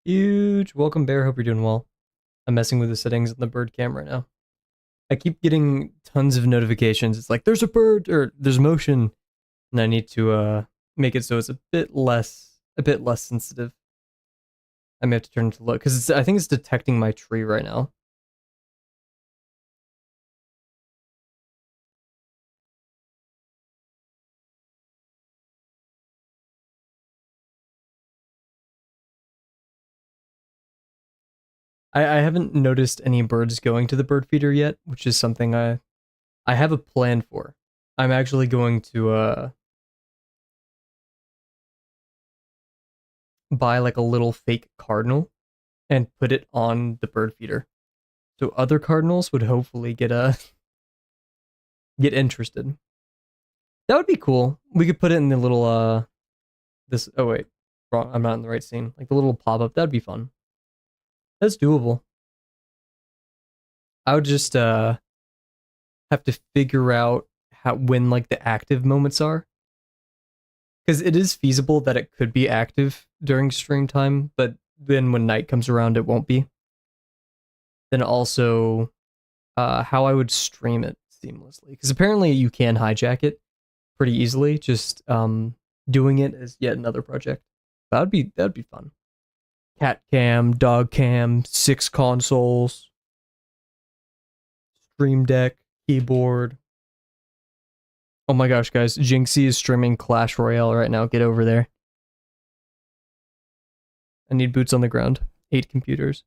Huge. Welcome, Bear. Hope you're doing well. I'm messing with the settings on the bird cam right now. I keep getting tons of notifications. It's like there's a bird or there's motion, and I need to make it so it's a bit less sensitive. I may have to turn it to low because I think it's detecting my tree right now. I haven't noticed any birds going to the bird feeder yet, which is something I have a plan for. I'm actually going to buy like a little fake cardinal and put it on the bird feeder. So other cardinals would hopefully get interested. That would be cool. We could put it in the little this oh wait, wrong. I'm not in the right scene. Like the little pop-up. That'd be fun. That's doable. I would just have to figure out how when like the active moments are. Because it is feasible that it could be active during stream time, but then when night comes around it won't be. Then also how I would stream it seamlessly. Because apparently you can hijack it pretty easily. Just doing it as yet another project. That'd be fun. Cat cam, dog cam, 6 consoles, stream deck, keyboard. Oh my gosh, guys, Jinxie is streaming Clash Royale right now. Get over there. I need boots on the ground. 8 computers.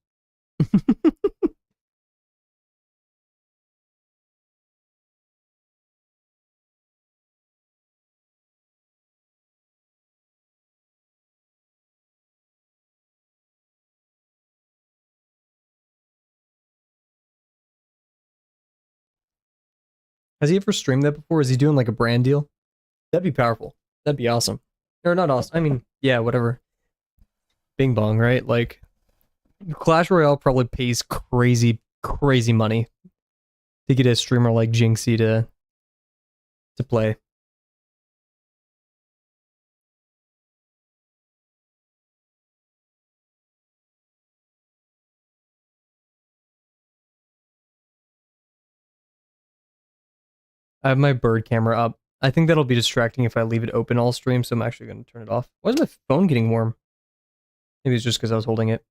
Has he ever streamed that before? Is he doing like a brand deal? That'd be powerful. That'd be awesome. Or not awesome. I mean, yeah, whatever. Bing bong, right? Like Clash Royale probably pays crazy, crazy money to get a streamer like Jinxie to play. I have my bird camera up. I think that'll be distracting if I leave it open all stream, so I'm actually going to turn it off. Why is my phone getting warm? Maybe it's just because I was holding it.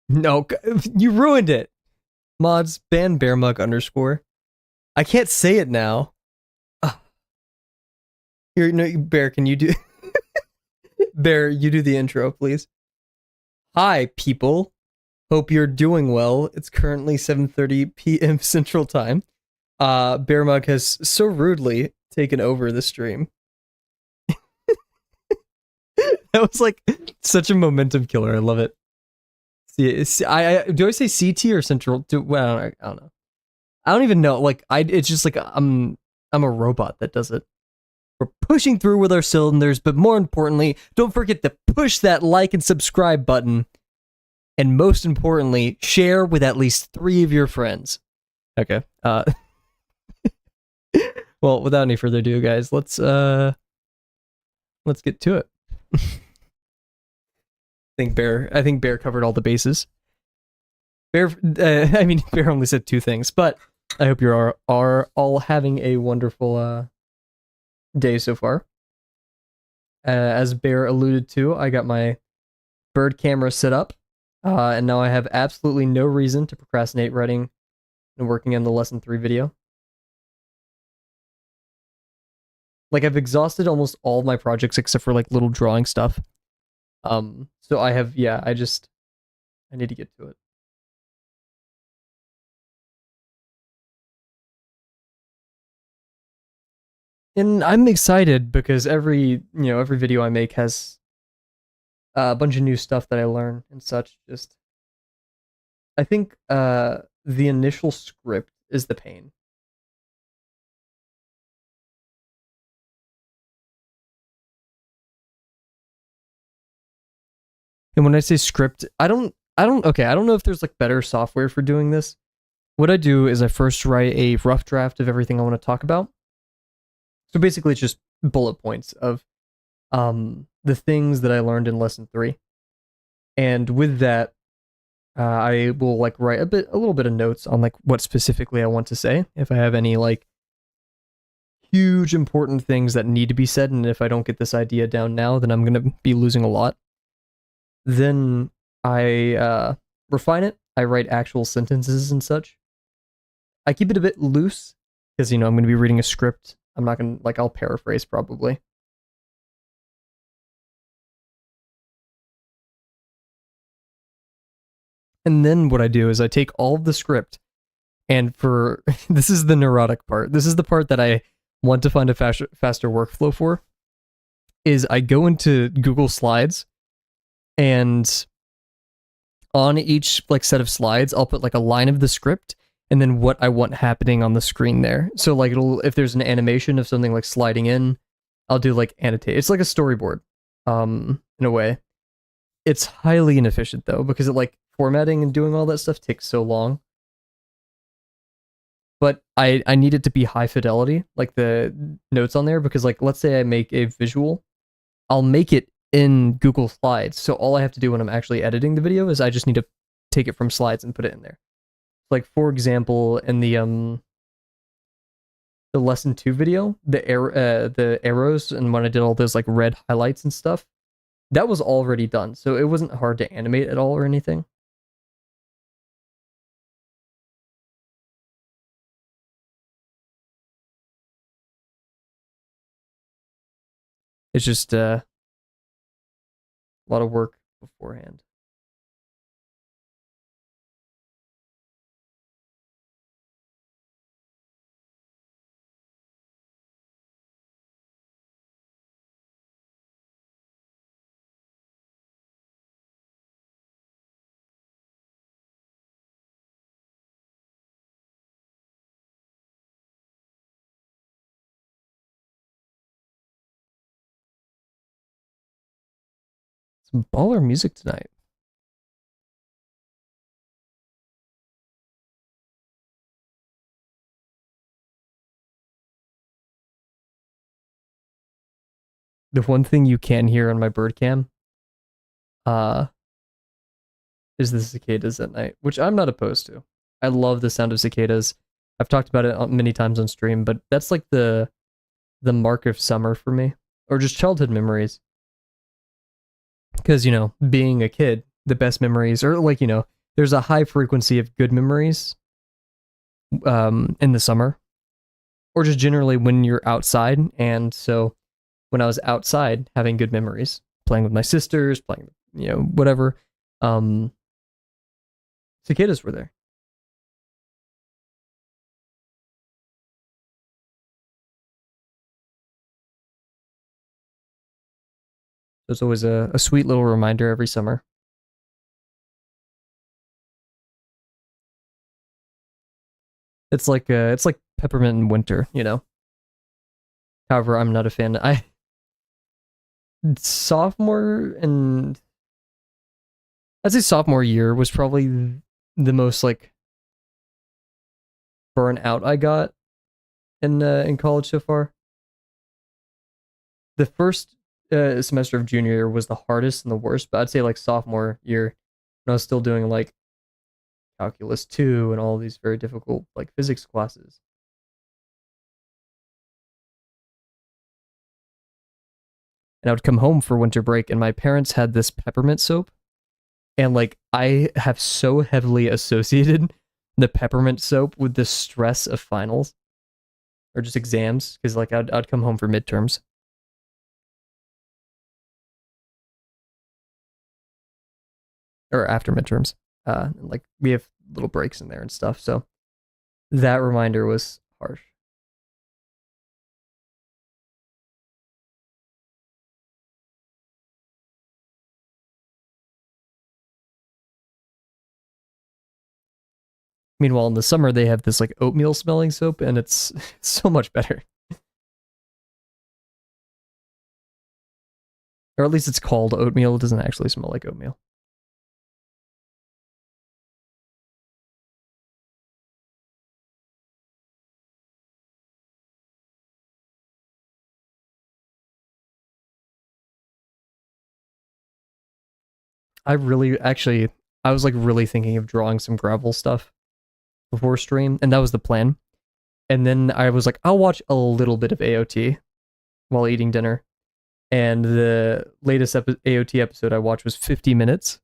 No, you ruined it. Mods ban bearmug underscore. I can't say it now. Here, no, Bear, can you do Bear? You do the intro, please. Hi, people. Hope you're doing well. It's currently 7:30 p.m. Central Time. Bearmug has so rudely taken over the stream. That was like such a momentum killer. I love it. See, I do I say CT or Central? Well, I don't know. I don't even know. Like it's just like I'm a robot that does it. We're pushing through with our cylinders, but more importantly, don't forget to push that like and subscribe button. And most importantly, share with at least 3 of your friends. Okay. Well, without any further ado, guys, let's get to it. I think Bear covered all the bases. Bear Bear only said 2 things, but I hope you are all having a wonderful day so far. As Bear alluded to, I got my bird camera set up, and now I have absolutely no reason to procrastinate writing and working on the lesson 3 video. Like I've exhausted almost all of my projects except for like little drawing stuff. So I have, yeah, I need to get to it. And I'm excited because every video I make has a bunch of new stuff that I learn and such. Just, I think the initial script is the pain. And when I say script, I don't know if there's like better software for doing this, what I do is I first write a rough draft of everything I want to talk about. So basically, it's just bullet points of the things that I learned in lesson 3, and with that, I will like write a little bit of notes on like what specifically I want to say. If I have any like huge important things that need to be said, and if I don't get this idea down now, then I'm gonna be losing a lot. Then I refine it. I write actual sentences and such. I keep it a bit loose because I'm going to be reading a script. I'm not going to like I'll paraphrase probably. And then what I do is I take all of the script and for this is the neurotic part. This is the part that I want to find a faster workflow for is I go into Google Slides and on each like set of slides, I'll put like a line of the script and then what I want happening on the screen there. So like if there's an animation of something like sliding in, I'll do like annotate. It's like a storyboard, in a way. It's highly inefficient though because it like formatting and doing all that stuff takes so long. But I need it to be high fidelity, like the notes on there, because like let's say I make a visual, I'll make it in Google Slides. So all I have to do when I'm actually editing the video is I just need to take it from slides and put it in there. Like for example, in the lesson 2 video, the arrows and when I did all those like red highlights and stuff, that was already done. So it wasn't hard to animate at all or anything. It's just a lot of work beforehand. Some baller music tonight. The one thing you can hear on my bird cam uh is the cicadas at night, which I'm not opposed to. I love the sound of cicadas. I've talked about it many times on stream, but that's like the mark of summer for me, or just childhood memories. Because being a kid, the best memories, or like there's a high frequency of good memories, in the summer, or just generally when you're outside. And so, when I was outside, having good memories, playing with my sisters, playing, whatever, cicadas were there. There's always a sweet little reminder every summer. It's like peppermint in winter. However, I'm not a fan. Sophomore and I'd say sophomore year was probably the most like burnt out I got in college so far. The first semester of junior year was the hardest and the worst, but I'd say like sophomore year when I was still doing like calculus 2 and all these very difficult like physics classes. And I would come home for winter break and my parents had this peppermint soap, and like I have so heavily associated the peppermint soap with the stress of finals or just exams, because like I'd come home for midterms or after midterms. Like we have little breaks in there and stuff. So that reminder was harsh. Meanwhile, in the summer they have this like oatmeal smelling soap, and it's so much better. Or at least it's called oatmeal. It doesn't actually smell like oatmeal. I really actually I was like really thinking of drawing some gravel stuff before stream, and that was the plan. And then I was like, I'll watch a little bit of AOT while eating dinner. And the latest AOT episode I watched was 50 minutes.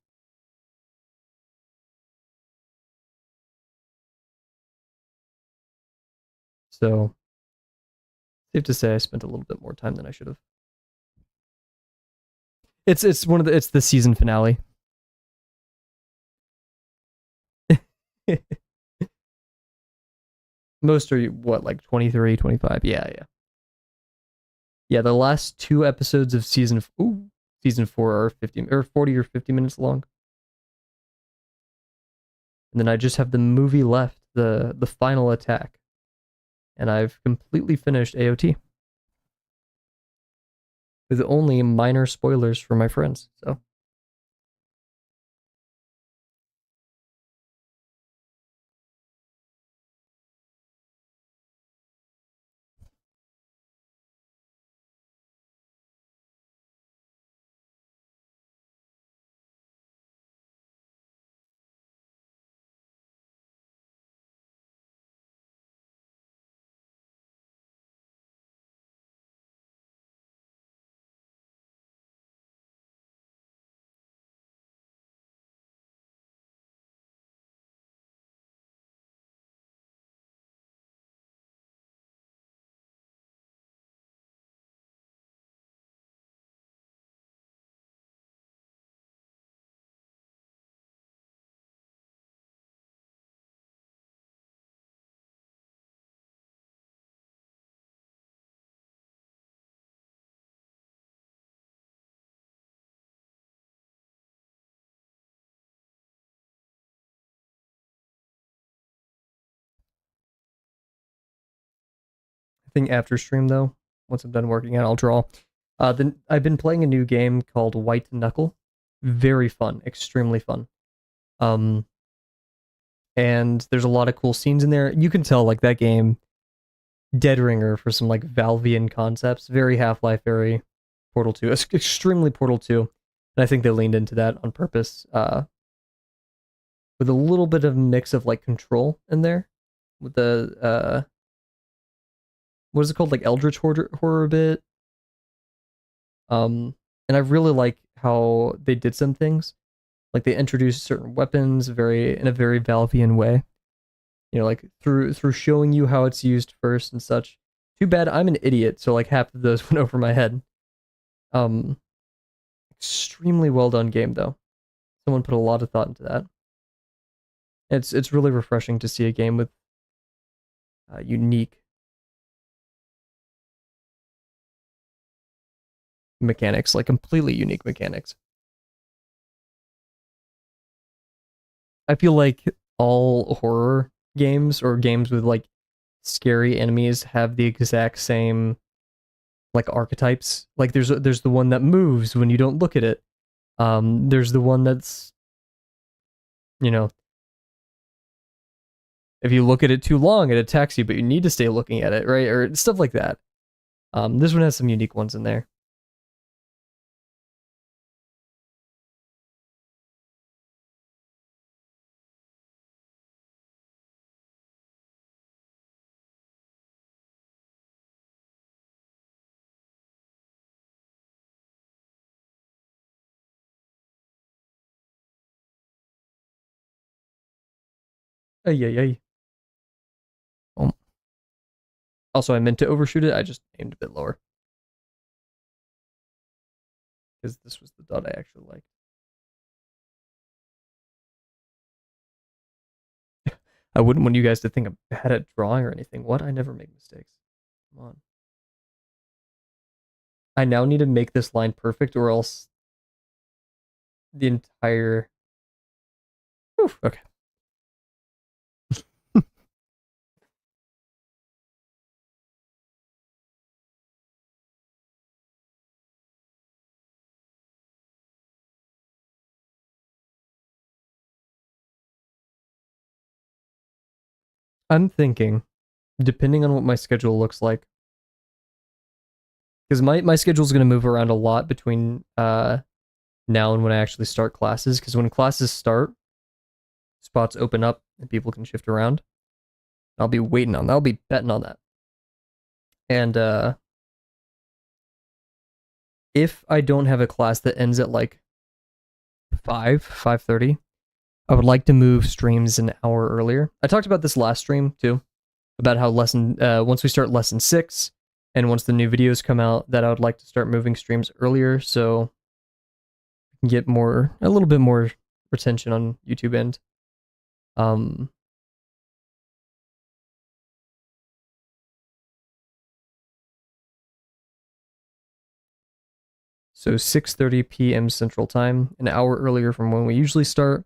So safe to say I spent a little bit more time than I should have. It's one of the it's the season finale. Most are what, like 23, 25? Yeah, yeah. Yeah, the last two episodes of season 4 are 50 or 40 or 50 minutes long. And then I just have the movie left, the final attack. And I've completely finished AOT with only minor spoilers for my friends. So I think after stream though, once I'm done working out, I'll draw. Then I've been playing a new game called White Knuckle. Very fun, extremely fun. Um, and there's a lot of cool scenes in there. You can tell like that game, dead ringer for some like Valvian concepts. Very Half Life, very Portal 2, extremely Portal 2. And I think they leaned into that on purpose. With a little bit of mix of like Control in there, with the what is it called, like Eldritch horror bit. And I really like how they did some things. Like they introduced certain weapons very in a very Valvian way. You know, like through showing you how it's used first and such. Too bad I'm an idiot, so like half of those went over my head. Um, Extremely well done game though. Someone put a lot of thought into that. It's really refreshing to see a game with unique mechanics, like completely unique mechanics. I feel like all horror games or games with like scary enemies have the exact same like archetypes. Like there's the one that moves when you don't look at it. There's the one that's, you know, if you look at it too long, it attacks you, but you need to stay looking at it, right? Or stuff like that. This one has some unique ones in there. Yeah, yeah. Also, I meant to overshoot it. I just aimed a bit lower because this was the dot I actually liked. I wouldn't want you guys to think I'm bad at drawing or anything. What? I never make mistakes. Come on. I now need to make this line perfect, or else the entire. Oof, okay. I'm thinking, depending on what my schedule looks like, because my schedule is going to move around a lot between now and when I actually start classes, because when classes start, spots open up and people can shift around. I'll be waiting on that. I'll be betting on that. And if I don't have a class that ends at like 5:30, I would like to move streams an hour earlier. I talked about this last stream too, about how once we start lesson 6 and once the new videos come out, that I would like to start moving streams earlier so we can get a little bit more retention on YouTube end. So 6:30 p.m. Central Time, an hour earlier from when we usually start.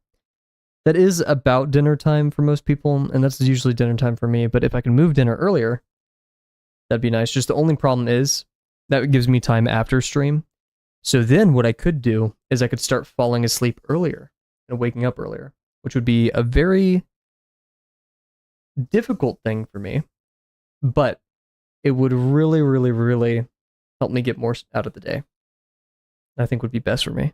That is about dinner time for most people, and that's usually dinner time for me. But if I can move dinner earlier, that'd be nice. Just the only problem is that gives me time after stream. So then what I could do is I could start falling asleep earlier and waking up earlier, which would be a very difficult thing for me, but it would really, really, really help me get more out of the day. I think would be best for me.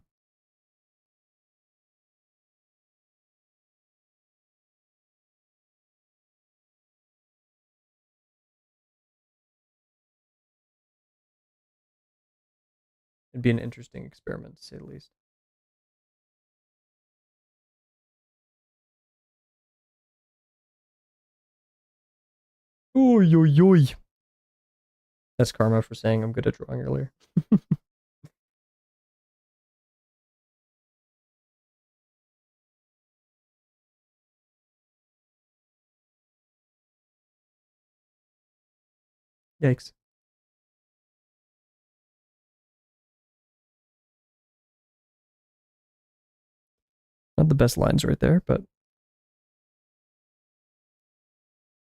It'd be an interesting experiment, to say the least. Oy, oy, oy. That's karma for saying I'm good at drawing earlier. Yikes. Not the best lines right there, but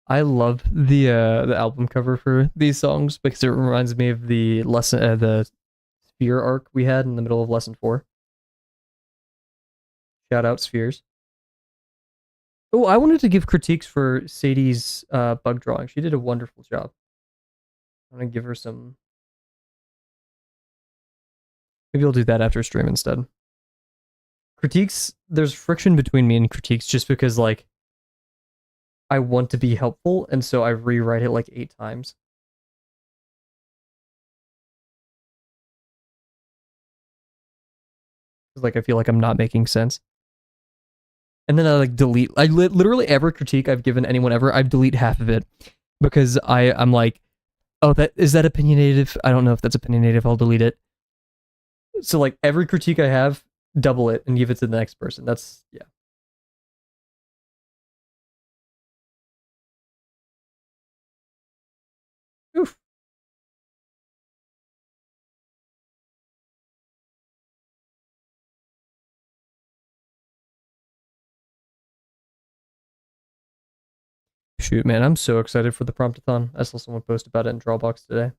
I love the album cover for these songs because it reminds me of the the sphere arc we had in the middle of lesson 4. Shout out spheres. Oh, I wanted to give critiques for Sadie's bug drawing. She did a wonderful job. I'm gonna give her some. Maybe I'll do that after stream instead. Critiques. There's friction between me and critiques just because like I want to be helpful, and so I rewrite it like 8 times. Like I feel like I'm not making sense. And then I like delete. I literally every critique I've given anyone ever, I delete half of it because I'm like, oh, that is that opinionative? I don't know if that's opinionative. I'll delete it. So like every critique I have, double it and give it to the next person. That's yeah. Oof. Shoot, man, I'm so excited for the promptathon. I saw someone post about it in Drawbox today.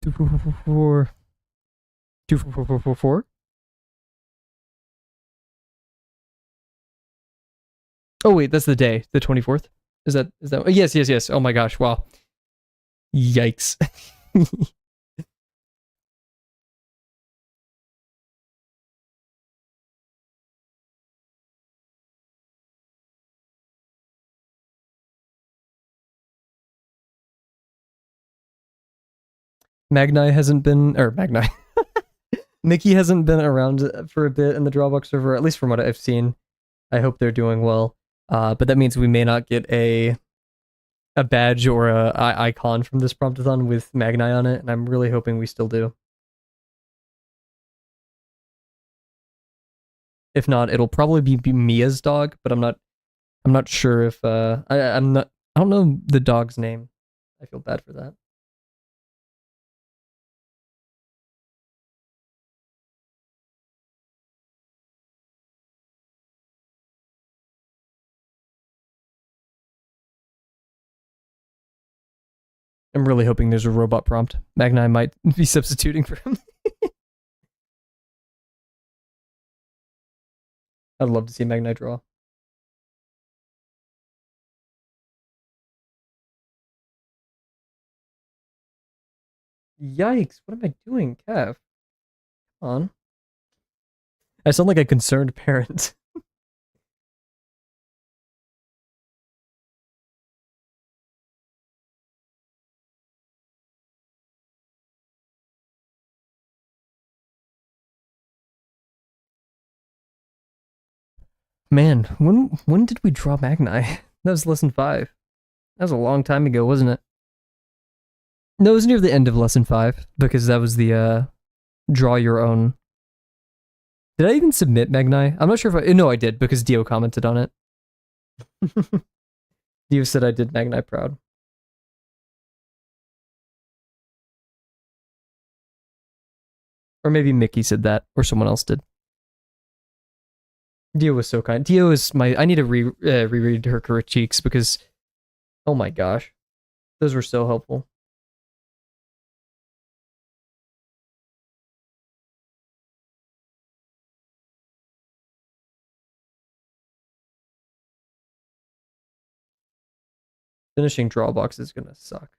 Two four four four 24444. Oh wait, that's the day, the 24th. Is that? Oh, yes. Oh my gosh, wow. Yikes. Magni hasn't been, or Magni. Mickey hasn't been around for a bit in the Drawbox server, at least from what I've seen. I hope they're doing well. But that means we may not get a badge or a icon from this promptathon with Magni on it, and I'm really hoping we still do. If not, it'll probably be Mia's dog, but I'm not sure if I don't know the dog's name. I feel bad for that. I'm really hoping there's a robot prompt. Magni might be substituting for him. I'd love to see Magni draw. Yikes, what am I doing, Kev? Come on. I sound like a concerned parent. Man, when did we draw Magni? That was lesson 5. That was a long time ago, wasn't it? No, it was near the end of lesson 5 because that was the draw your own. Did I even submit Magni? I'm not sure if I. No, I did because Dio commented on it. Dio said I did Magni proud. Or maybe Mickey said that, or someone else did. Dio was so kind. Dio is my. I need to reread her critiques because, oh my gosh, those were so helpful. Finishing Drawbox is gonna suck.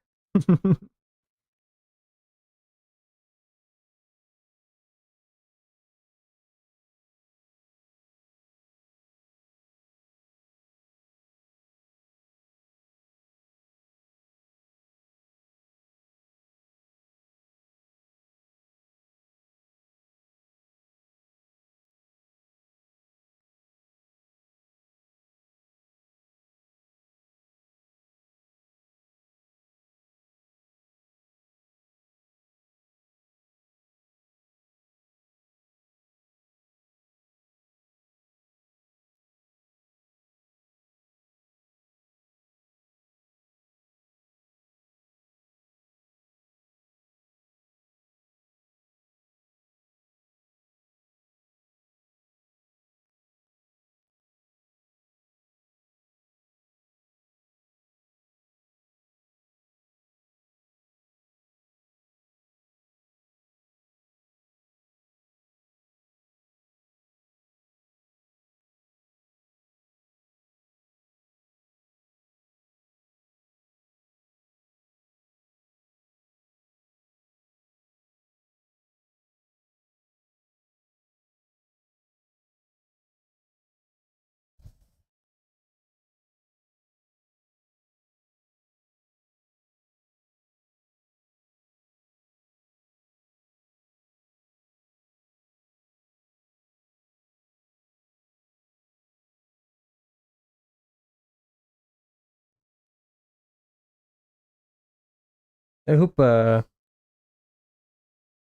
I hope uh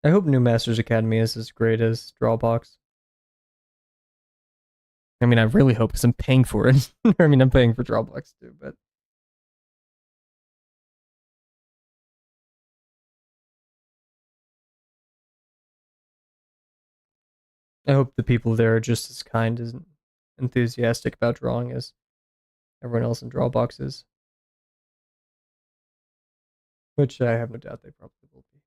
I hope New Masters Academy is as great as Drawbox. I mean, I really hope because I'm paying for it. I mean, I'm paying for Drawbox too, but I hope the people there are just as kind and enthusiastic about drawing as everyone else in Drawbox is, which I have no doubt they probably will be.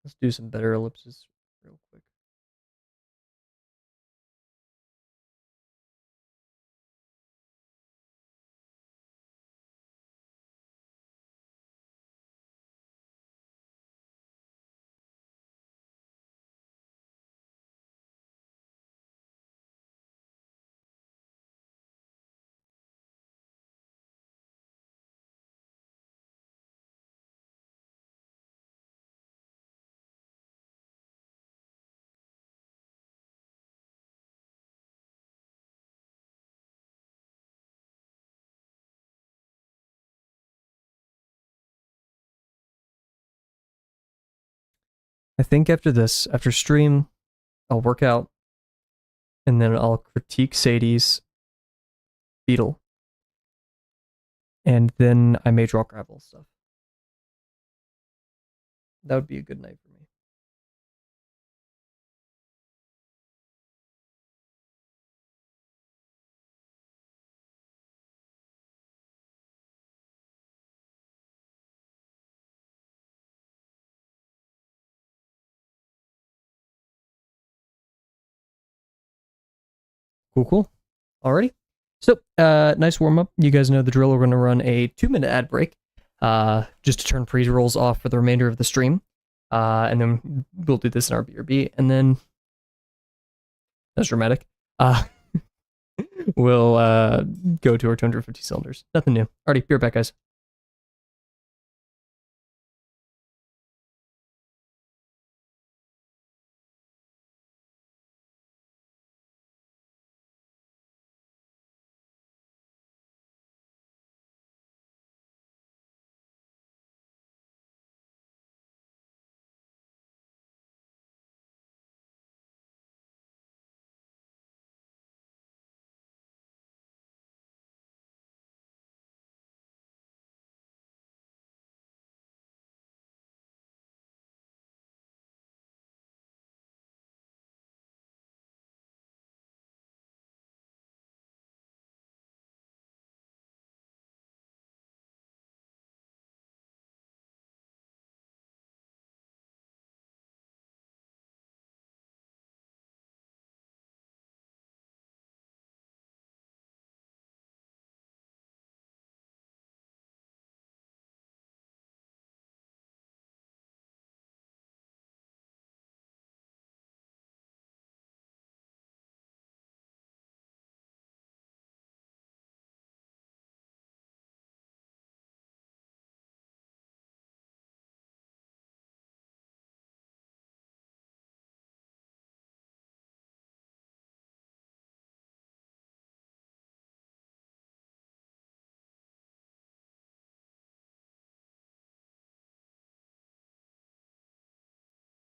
Let's do some better ellipses real quick. I think after this, after stream, I'll work out and then I'll critique Sadie's Beetle, and then I may draw Gravel stuff. That would be a good night for me. Cool. Alrighty. So, nice warm up. You guys know the drill. We're going to run a 2-minute ad break, just to turn pre-rolls off for the remainder of the stream. And then we'll do this in our BRB, and then that's dramatic. We'll go to our 250 cylinders. Nothing new. Alrighty, be right back, guys.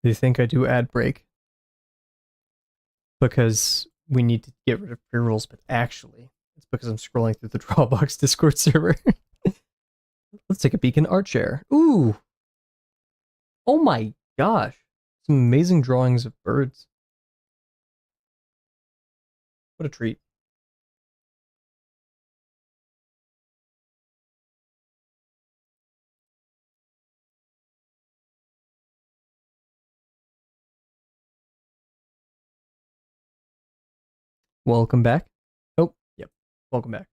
They think I do ad break because we need to get rid of pre-rolls, but actually, it's because I'm scrolling through the Drawbox Discord server. Let's take a peek in Art Share. Ooh. Oh my gosh. Some amazing drawings of birds. What a treat. Welcome back. Oh, yep. Welcome back.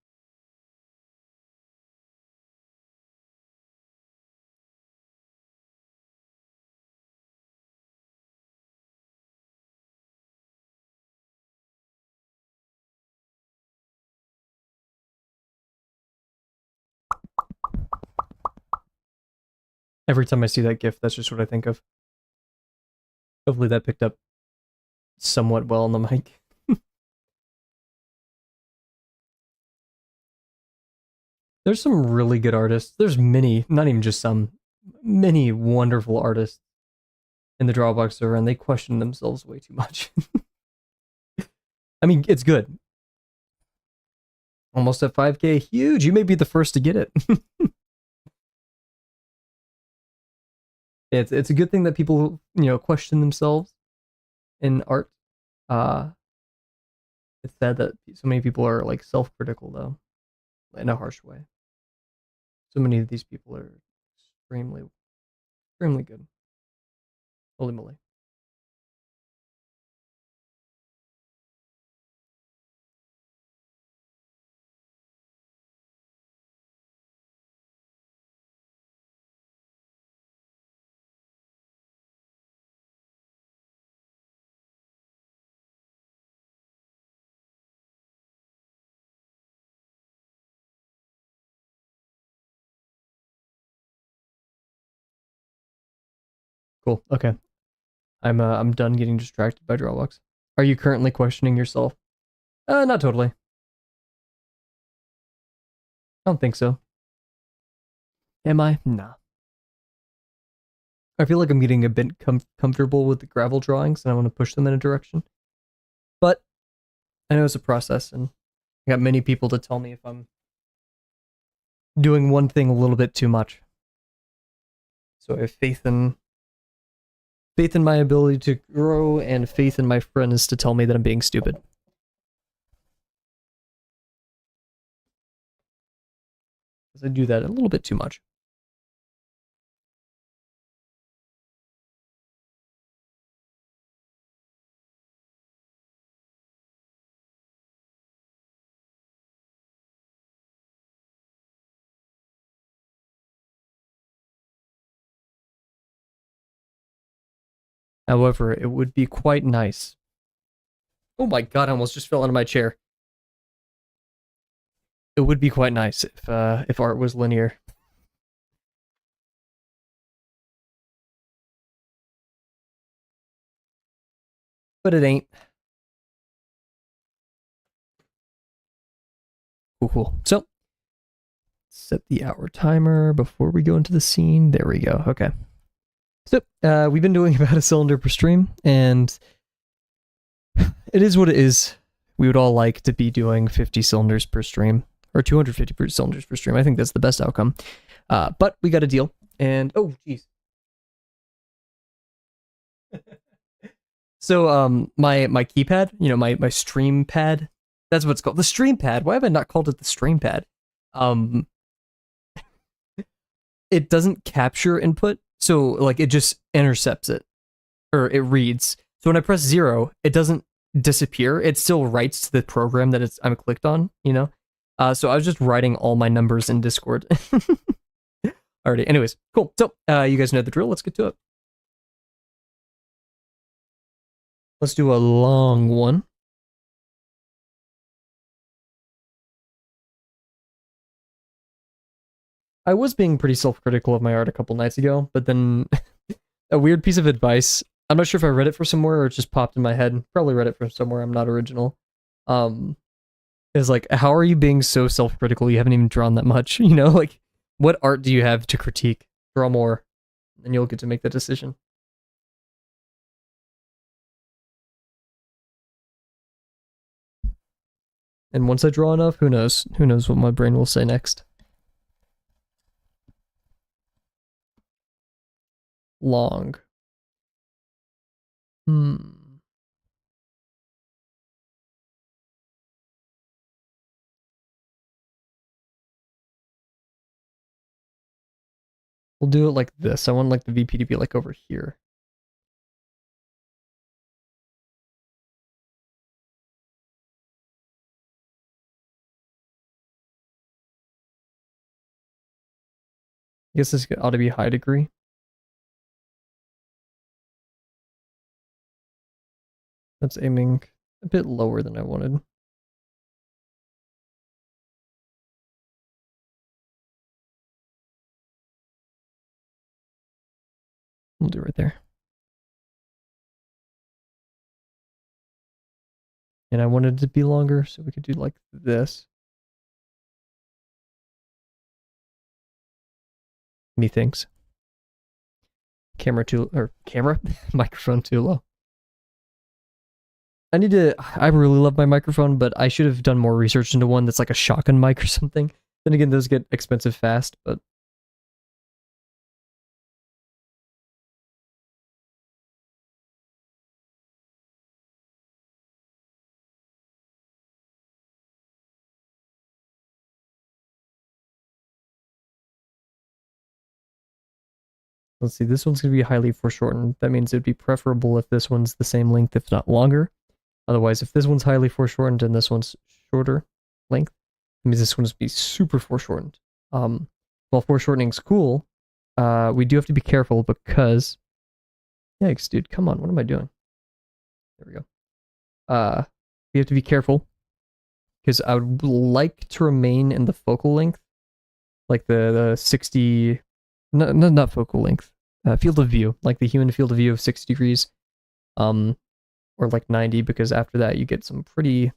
Every time I see that GIF, that's just what I think of. Hopefully that picked up somewhat well on the mic. There's some really good artists. There's many, not even just some, many wonderful artists in the Drawbox server, and they question themselves way too much. I mean, it's good. Almost at 5K, huge. You may be the first to get it. It's a good thing that people, question themselves in art. Uh, it's sad that so many people are like self-critical though, in a harsh way. So many of these people are extremely, extremely good. Holy moly. Cool. Okay. I'm done getting distracted by Drawbox. Are you currently questioning yourself? Not totally. I don't think so. Am I? Nah. I feel like I'm getting a bit comfortable with the gravel drawings and I want to push them in a direction. But I know it's a process and I got many people to tell me if I'm doing one thing a little bit too much. So I have faith in my ability to grow and faith in my friends to tell me that I'm being stupid. Because I do that a little bit too much. However, it would be quite nice. Oh my god, I almost just fell out of my chair. It would be quite nice if art was linear. But it ain't. Cool. So, set the hour timer before we go into the scene. There we go. Okay. So, we've been doing about a cylinder per stream, and it is what it is. We would all like to be doing 50 cylinders per stream, or 250 cylinders per stream. I think that's the best outcome. But we got a deal, and oh, jeez. So, my keypad, my stream pad, that's what it's called, the stream pad. Why have I not called it the stream pad? It doesn't capture input, so like it just intercepts it, or it reads. So when I press 0, it doesn't disappear. It still writes to the program that I'm clicked on. So I was just writing all my numbers in Discord. Alrighty. Anyways, cool. So you guys know the drill. Let's get to it. Let's do a long one. I was being pretty self-critical of my art a couple nights ago, but then a weird piece of advice. I'm not sure if I read it from somewhere or it just popped in my head. Probably read it from somewhere. I'm not original. Is like, how are you being so self-critical? You haven't even drawn that much. Like, what art do you have to critique? Draw more, and you'll get to make the decision. And once I draw enough, who knows? Who knows what my brain will say next? Long. We'll do it like this. I want like the VP to be like over here. I guess this ought to be high degree. That's aiming a bit lower than I wanted. We'll do it right there. And I wanted it to be longer, so we could do like this. Methinks. Microphone too low. I really love my microphone, but I should have done more research into one that's like a shotgun mic or something. Then again, those get expensive fast, but let's see, this one's going to be highly foreshortened. That means it would be preferable if this one's the same length, if not longer. Otherwise, if this one's highly foreshortened and this one's shorter length, it means this one's be super foreshortened. While foreshortening's cool, we do have to be careful because... Yikes, dude, come on, what am I doing? There we go. We have to be careful because I would like to remain in the focal length, like the 60... not focal length, field of view, like the human field of view of 60 degrees, or like 90, because after that you get some pretty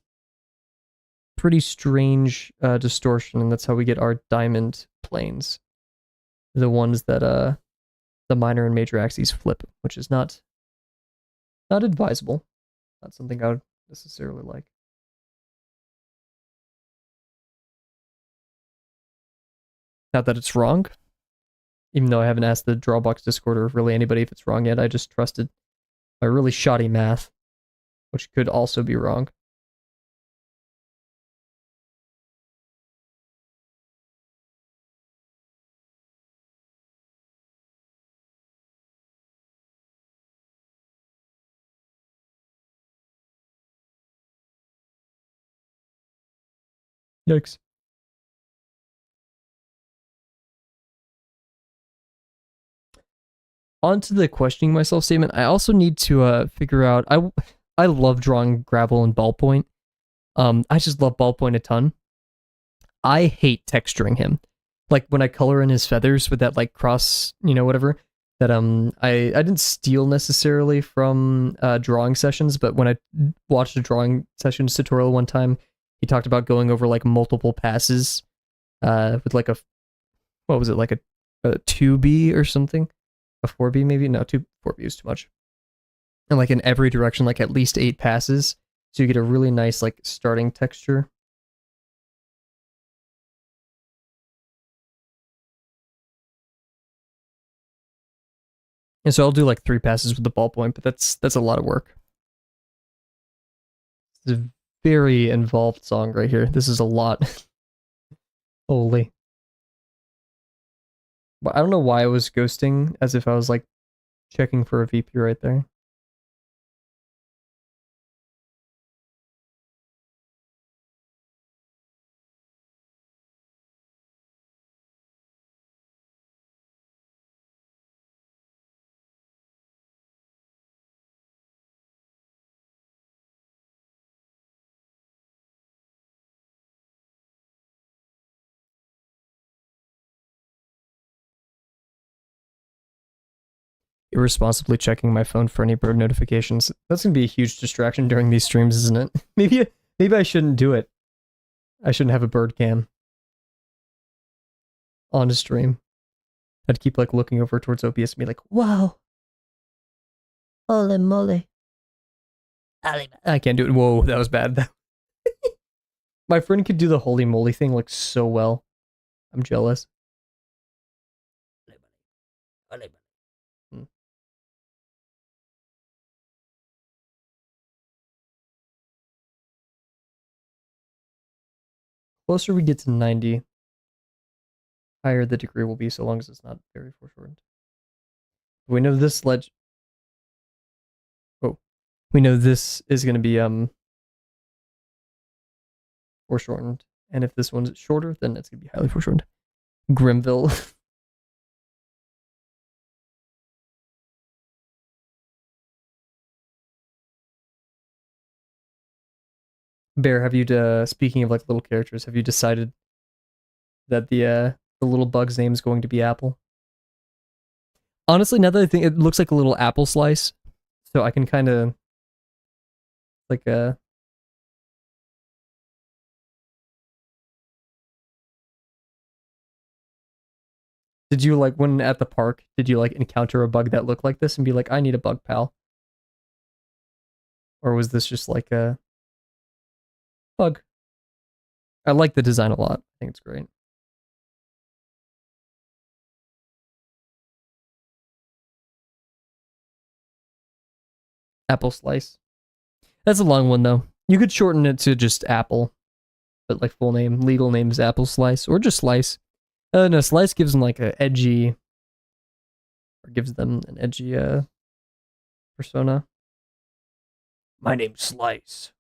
strange distortion, and that's how we get our diamond planes, the ones that the minor and major axes flip, which is not advisable, not something I would necessarily like. Not that it's wrong, even though I haven't asked the Drawbox Discord or really anybody if it's wrong yet. I just trusted my really shoddy math, which could also be wrong. Yikes. onto the questioning myself statement, I also need to figure out. I love drawing gravel and ballpoint. I just love ballpoint a ton. I hate texturing him. Like when I color in his feathers with that like cross, whatever. That I didn't steal necessarily from drawing sessions, but when I watched a drawing sessions tutorial one time, he talked about going over like multiple passes with like a what was it, like a 2B or something, a 4B maybe, no, 4B is too much, and like in every direction, like at least 8 passes, so you get a really nice like starting texture. And so I'll do like 3 passes with the ballpoint, but that's a lot of work. It's a very involved song right here. This is a lot. Holy. I don't know why I was ghosting, as if I was like checking for a VP right there. Irresponsibly checking my phone for any bird notifications. That's gonna be a huge distraction during these streams, isn't it? Maybe I shouldn't do it. I shouldn't have a bird cam on a stream. I'd keep like looking over towards OBS and be like, wow. Holy moly. I can't do it. Whoa, that was bad. My friend could do the holy moly thing like so well. I'm jealous. Closer we get to 90, higher the degree will be, so long as it's not very foreshortened. We know this we know this is going to be foreshortened, and if this one's shorter, then it's going to be highly foreshortened. Grimville. Bear, have you speaking of like little characters, have you decided that the little bug's name is going to be Apple? Honestly, now that I think, it looks like a little apple slice, so I can kind of like did you like when at the park, did you like encounter a bug that looked like this and be like, I need a bug pal? Or was this just like a bug? I like the design a lot. I think it's great. Apple slice. That's a long one though. You could shorten it to just Apple, but like full name, legal name is Apple Slice, or just Slice. No, Slice gives them like a edgy, or gives them an edgy persona. My name's Slice.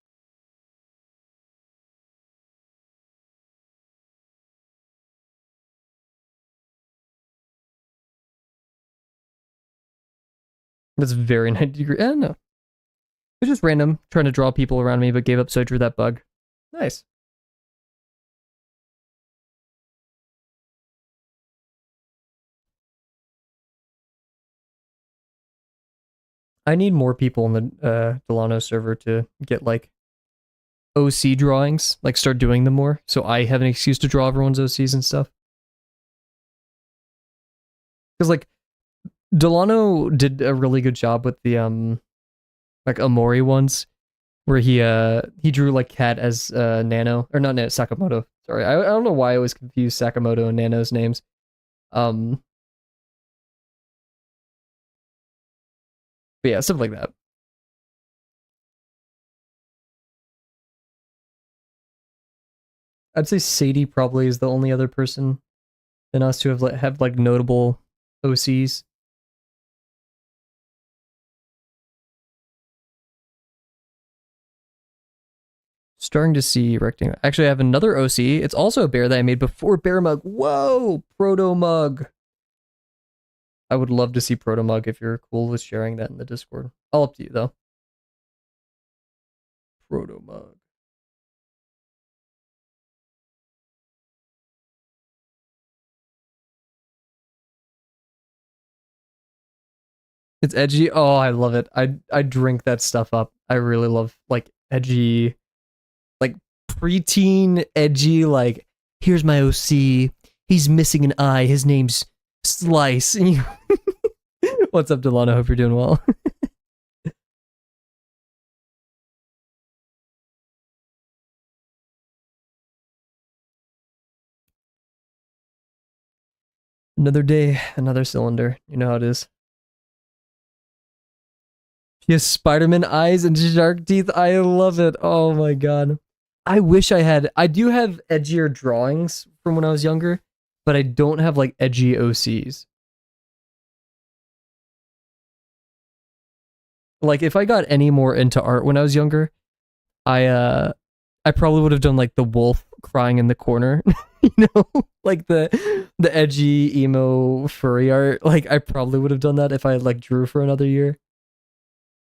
That's very 90 degree. No. It's just random, trying to draw people around me, but gave up so I drew that bug. Nice. I need more people in the Delano server to get like OC drawings, like start doing them more, so I have an excuse to draw everyone's OCs and stuff. Because like Delano did a really good job with the like Amori ones, where he drew like Cat as Nano, or not Nano, Sakamoto. Sorry, I don't know why I always confuse Sakamoto and Nano's names. But yeah, stuff like that. I'd say Sadie probably is the only other person than us to have like notable OCs. Starting to see rectangle. Actually, I have another OC. It's also a bear that I made before Bear Mug. Whoa, Proto Mug. I would love to see Protomug if you're cool with sharing that in the Discord. All up to you though. Protomug. It's edgy. Oh, I love it. I drink that stuff up. I really love like edgy, like preteen edgy. Like here's my OC. He's missing an eye. His name's Slice. What's up, Delano? Hope you're doing well. Another day, another cylinder. You know how it is. He has Spider-Man eyes and shark teeth. I love it. Oh my god. I wish I had. I do have edgier drawings from when I was younger, but I don't have like edgy OCs. Like if I got any more into art when I was younger, I probably would have done like the wolf crying in the corner, you know, like the edgy emo furry art. Like I probably would have done that if I like drew for another year.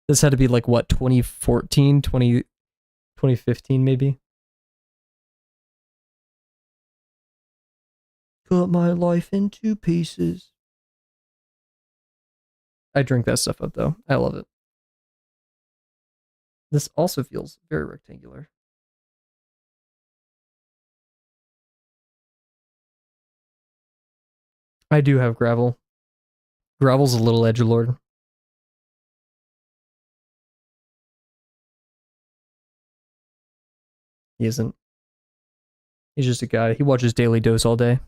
This had to be like what 2014, 2015 maybe. Cut my life into pieces. I drink that stuff up though. I love it. This also feels very rectangular. I do have gravel. Gravel's a little edgelord. He isn't. He's just a guy. He watches Daily Dose all day.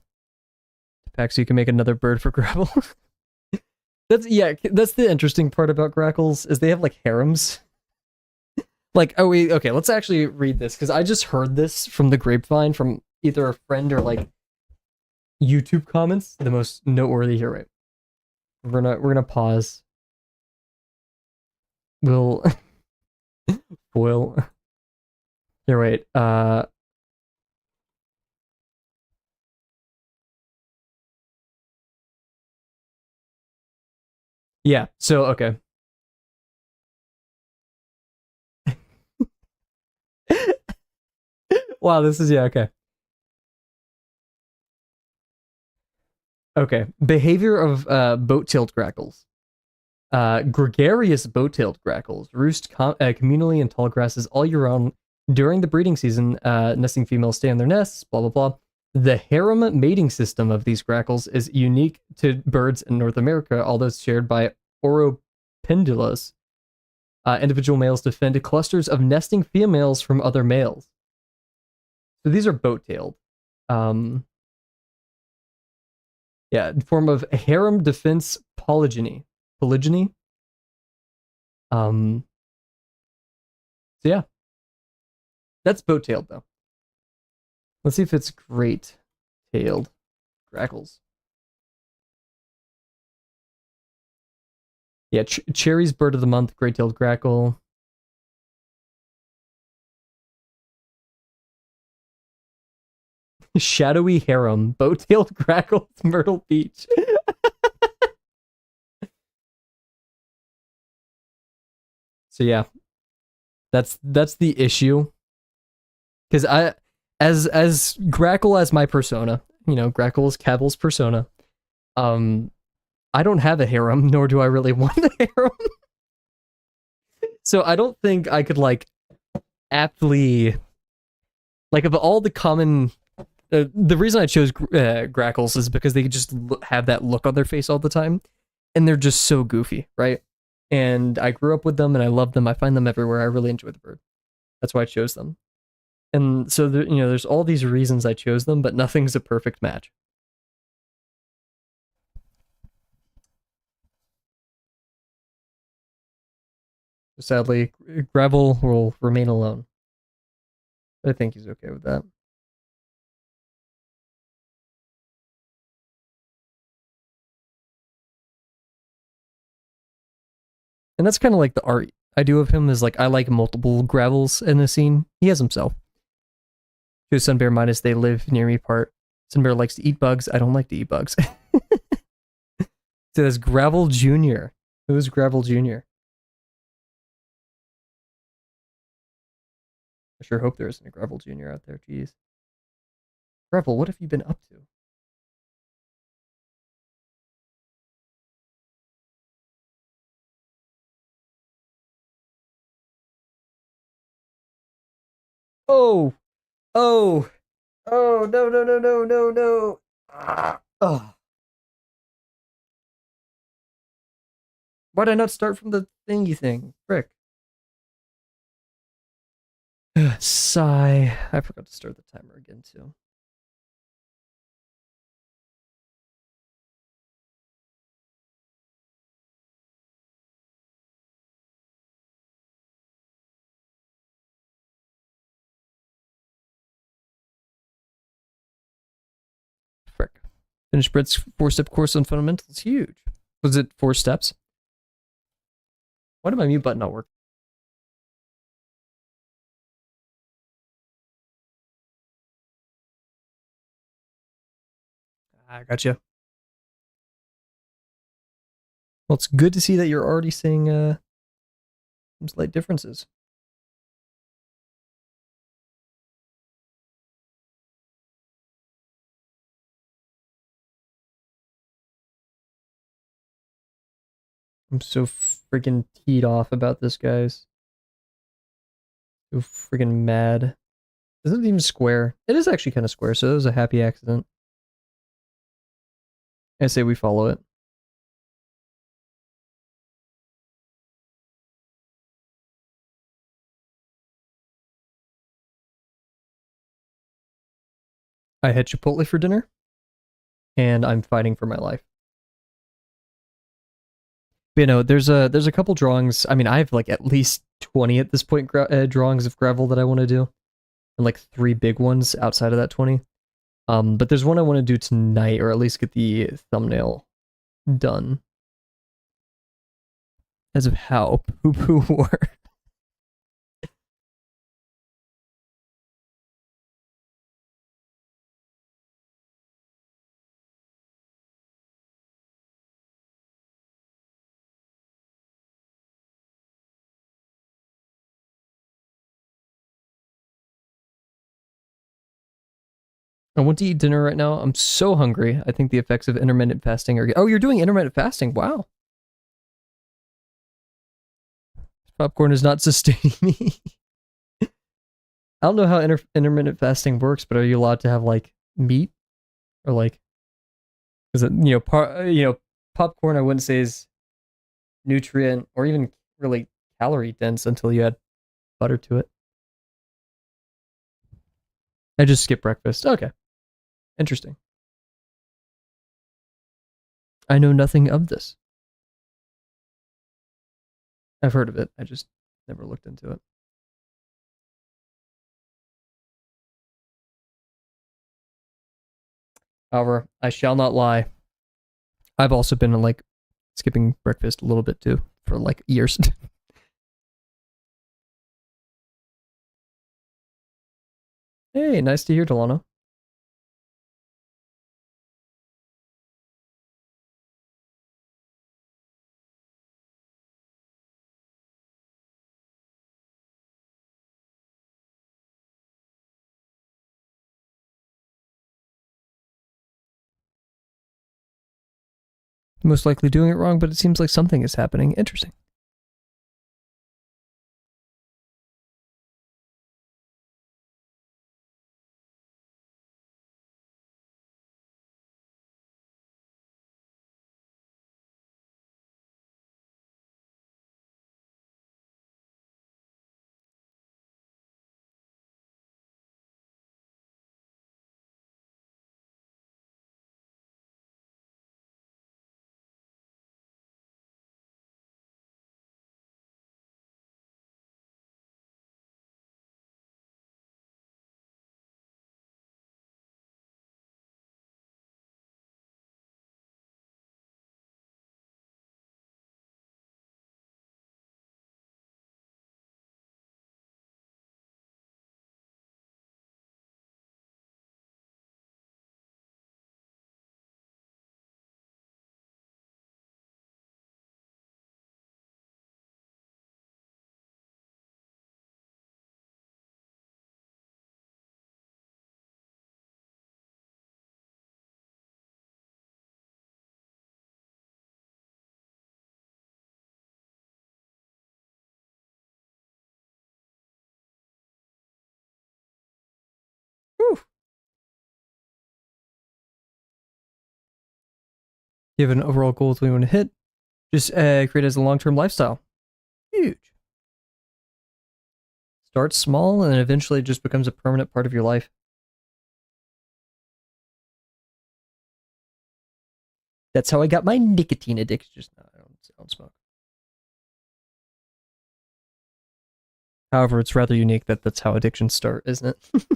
Pax, you can make another bird for gravel. That's the interesting part about grackles is they have like harems. Like, oh wait, okay, let's actually read this because I just heard this from the grapevine from either a friend or like YouTube comments. The most noteworthy here, right? We're gonna pause. We'll foil. Here, wait. Yeah. So okay. Wow. This is okay. Okay. Behavior of boat-tailed grackles. Gregarious boat-tailed grackles roost communally in tall grasses all year round. During the breeding season, nesting females stay in their nests, blah, blah, blah. The harem mating system of these grackles is unique to birds in North America, although it's shared by Oropendulas. Individual males defend clusters of nesting females from other males. So these are boat-tailed. Yeah, form of harem defense polygyny. Polygyny? So yeah. That's boat-tailed, though. Let's see if it's great-tailed grackles. Yeah, Cherry's bird of the month, great-tailed grackle. Shadowy harem, boat-tailed grackles, Myrtle Beach. So yeah, that's the issue. Because as Grackle as my persona, you know, Grackle is Kavel's persona. I don't have a harem, nor do I really want a harem. So I don't think I could like aptly like of all the common. The reason I chose Grackles is because they just have that look on their face all the time, and they're just so goofy, right? And I grew up with them, and I love them. I find them everywhere. I really enjoy the bird. That's why I chose them. And so there, there's all these reasons I chose them, but nothing's a perfect match. Sadly, Gravel will remain alone. But I think he's okay with that. And that's kind of like the art I do of him is like I like multiple Gravels in the scene. He has himself. Choose Sunbear minus they live near me part. Sunbear likes to eat bugs. I don't like to eat bugs. So there's Gravel Junior. Who's Gravel Junior? I sure hope there isn't a Gravel Junior out there. Jeez. Gravel, what have you been up to? Oh, oh, oh, no, no, no, no, no, no. Oh. Why'd I not start from the thingy thing? Frick. Sigh. I forgot to start the timer again, too. Frick. Finished Brett's 4-step course on fundamentals. Huge. Was it 4 steps? Why did my mute button not work? I gotcha. Well, it's good to see that you're already seeing some slight differences. I'm so freaking teed off about this, guys. So freaking mad. This isn't even square. It is actually kind of square, so it was a happy accident. I say we follow it. I had Chipotle for dinner, and I'm fighting for my life. But, you know, there's a couple drawings. I mean, I have like at least 20 at this point drawings of gravel that I want to do, and like 3 big ones outside of that 20. But there's one I want to do tonight, or at least get the thumbnail done. As of how poo poo were. I want to eat dinner right now. I'm so hungry. I think the effects of intermittent fasting are. Oh, you're doing intermittent fasting. Wow. Popcorn is not sustaining me. I don't know how intermittent fasting works, but are you allowed to have like meat or like is it popcorn? I wouldn't say is nutrient or even really calorie dense until you add butter to it. I just skip breakfast. Okay, interesting. I know nothing of this. I've heard of it. I just never looked into it. However, I shall not lie. I've also been like skipping breakfast a little bit too for like years. Hey, nice to hear, Delano. Most likely doing it wrong, but it seems like something is happening. Interesting. You have an overall goal that you want to hit. Just create it as a long-term lifestyle. Huge. Start small and eventually it just becomes a permanent part of your life. That's how I got my nicotine addiction. Just no, I don't smoke. However, it's rather unique that that's how addictions start, isn't it?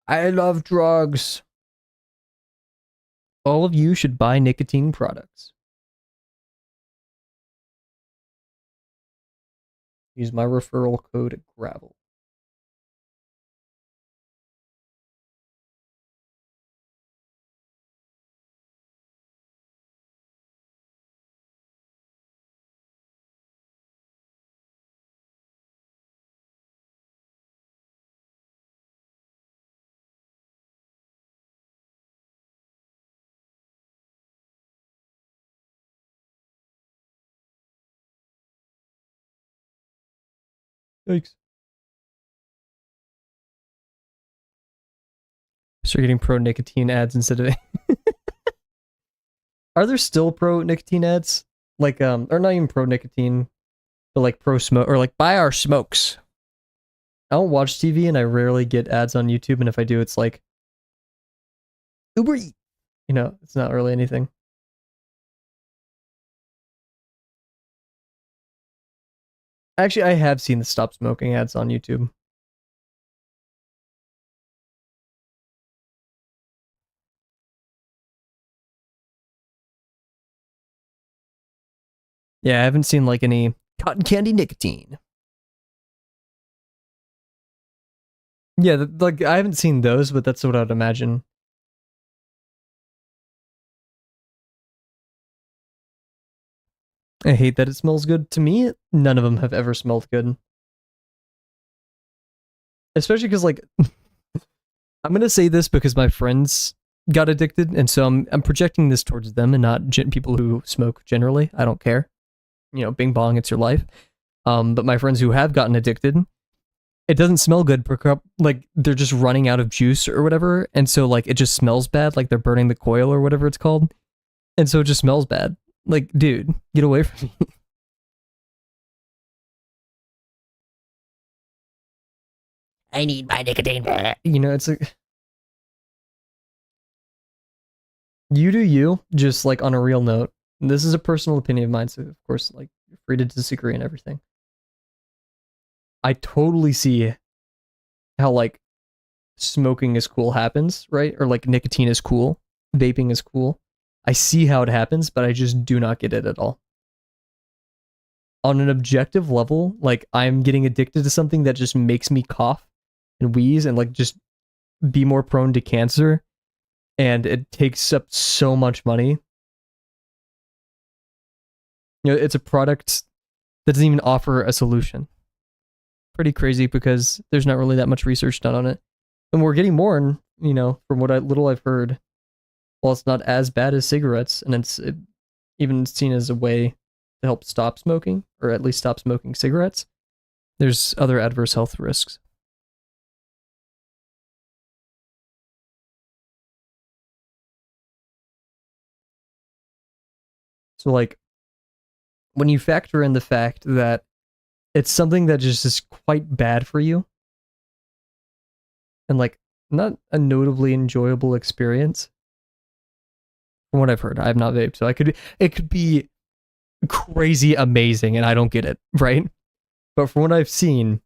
I love drugs. All of you should buy nicotine products. Use my referral code GRAVEL. Thanks. Start getting pro nicotine ads instead of. Are there still pro nicotine ads? Like or not even pro nicotine, but like pro smoke or like buy our smokes. I don't watch TV and I rarely get ads on YouTube, and if I do, it's like Uber Eats. You know, it's not really anything. Actually, I have seen the stop smoking ads on YouTube. Yeah, I haven't seen like any cotton candy nicotine. Yeah, like I haven't seen those, but that's what I'd imagine. I hate that it smells good. To me, none of them have ever smelled good. Especially because, like, I'm gonna say this because my friends got addicted, and so I'm projecting this towards them and not people who smoke generally. I don't care. You know, bing bong, it's your life. But my friends who have gotten addicted, it doesn't smell good. Like they're just running out of juice or whatever, and so like it just smells bad. Like they're burning the coil or whatever it's called, and so it just smells bad. Like, dude, get away from me. I need my nicotine. You know, it's like you do you. Just like on a real note, this is a personal opinion of mine, so of course, like you're free to disagree and everything. I totally see how like smoking is cool happens, right? Or like nicotine is cool, vaping is cool. I see how it happens, but I just do not get it at all. On an objective level, like I'm getting addicted to something that just makes me cough and wheeze and like just be more prone to cancer, and it takes up so much money. You know, it's a product that doesn't even offer a solution. Pretty crazy because there's not really that much research done on it. And we're getting more, and you know, from what little I've heard, while it's not as bad as cigarettes, and it's even seen as a way to help stop smoking, or at least stop smoking cigarettes, there's other adverse health risks. So, like, when you factor in the fact that it's something that just is quite bad for you, and like not a notably enjoyable experience, from what I've heard, I have not vaped, so it could be crazy amazing, and I don't get it, right? But from what I've seen,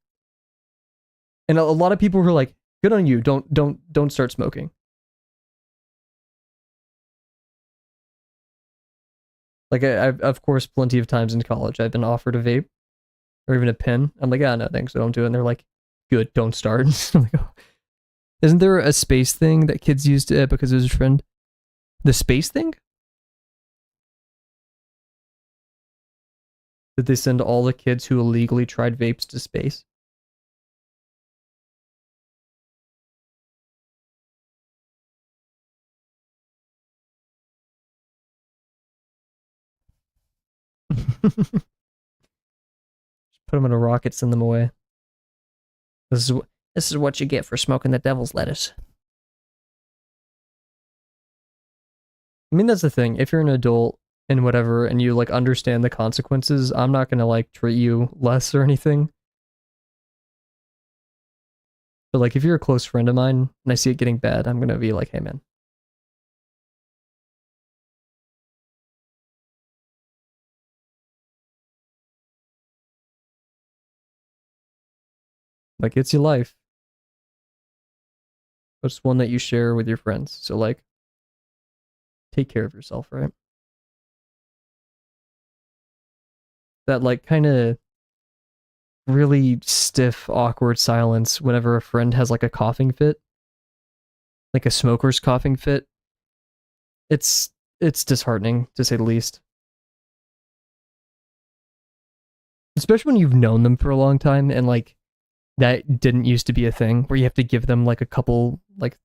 and a lot of people who are like, "Good on you, don't start smoking." Like I've of course plenty of times in college I've been offered a vape or even a pen. I'm like, ah, no thanks, I don't do it. And they're like, good, don't start. I'm like, oh. Isn't there a space thing that kids used because it was a trend? The space thing? Did they send all the kids who illegally tried vapes to space? Put them in a rocket, send them away. This is This is what you get for smoking the devil's lettuce. I mean, that's the thing. If you're an adult and whatever, and you like understand the consequences, I'm not gonna like treat you less or anything. But like, if you're a close friend of mine and I see it getting bad, I'm gonna be like, hey man, like it's your life. It's one that you share with your friends. So like, take care of yourself, right? That like kind of really stiff, awkward silence whenever a friend has like a coughing fit, like a smoker's coughing fit. It's disheartening to say the least. Especially when you've known them for a long time and like that didn't used to be a thing where you have to give them like a couple like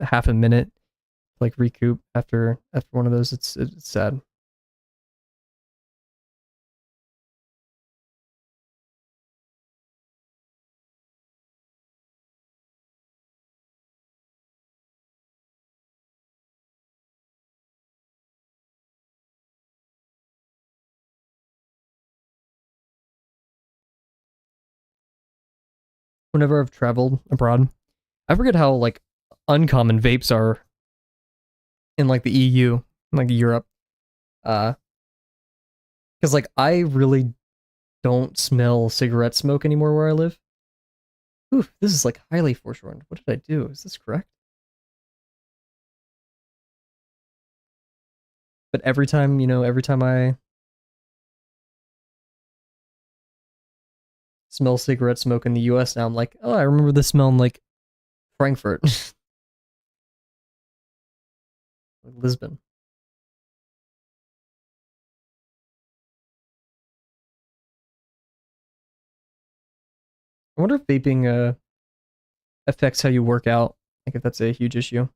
half a minute like recoup after one of those. It's sad. Whenever I've traveled abroad, I forget how like uncommon vapes are in like the EU, like Europe. Because like I really don't smell cigarette smoke anymore where I live. Ooh, this is like highly foreshortened. What did I do? Is this correct? But every time, every time I smell cigarette smoke in the US now, I'm like, oh, I remember this smell in like Frankfurt, Lisbon. I wonder if vaping affects how you work out. Like if that's a huge issue.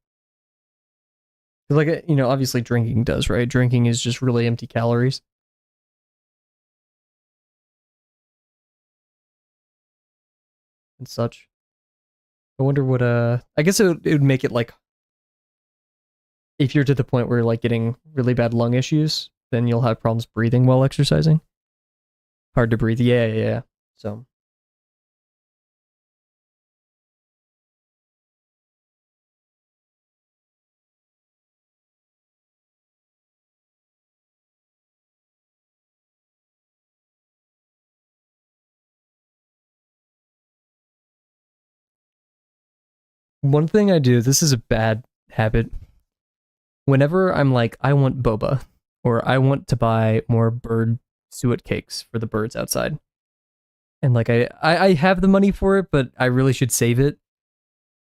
Because like obviously drinking does, right? Drinking is just really empty calories and such. I wonder what I guess it would make it like if you're to the point where you're like getting really bad lung issues, then you'll have problems breathing while exercising. Hard to breathe. Yeah, yeah, yeah. So one thing I do, this is a bad habit. Whenever I'm like, I want boba, or I want to buy more bird suet cakes for the birds outside, and like I have the money for it, but I really should save it.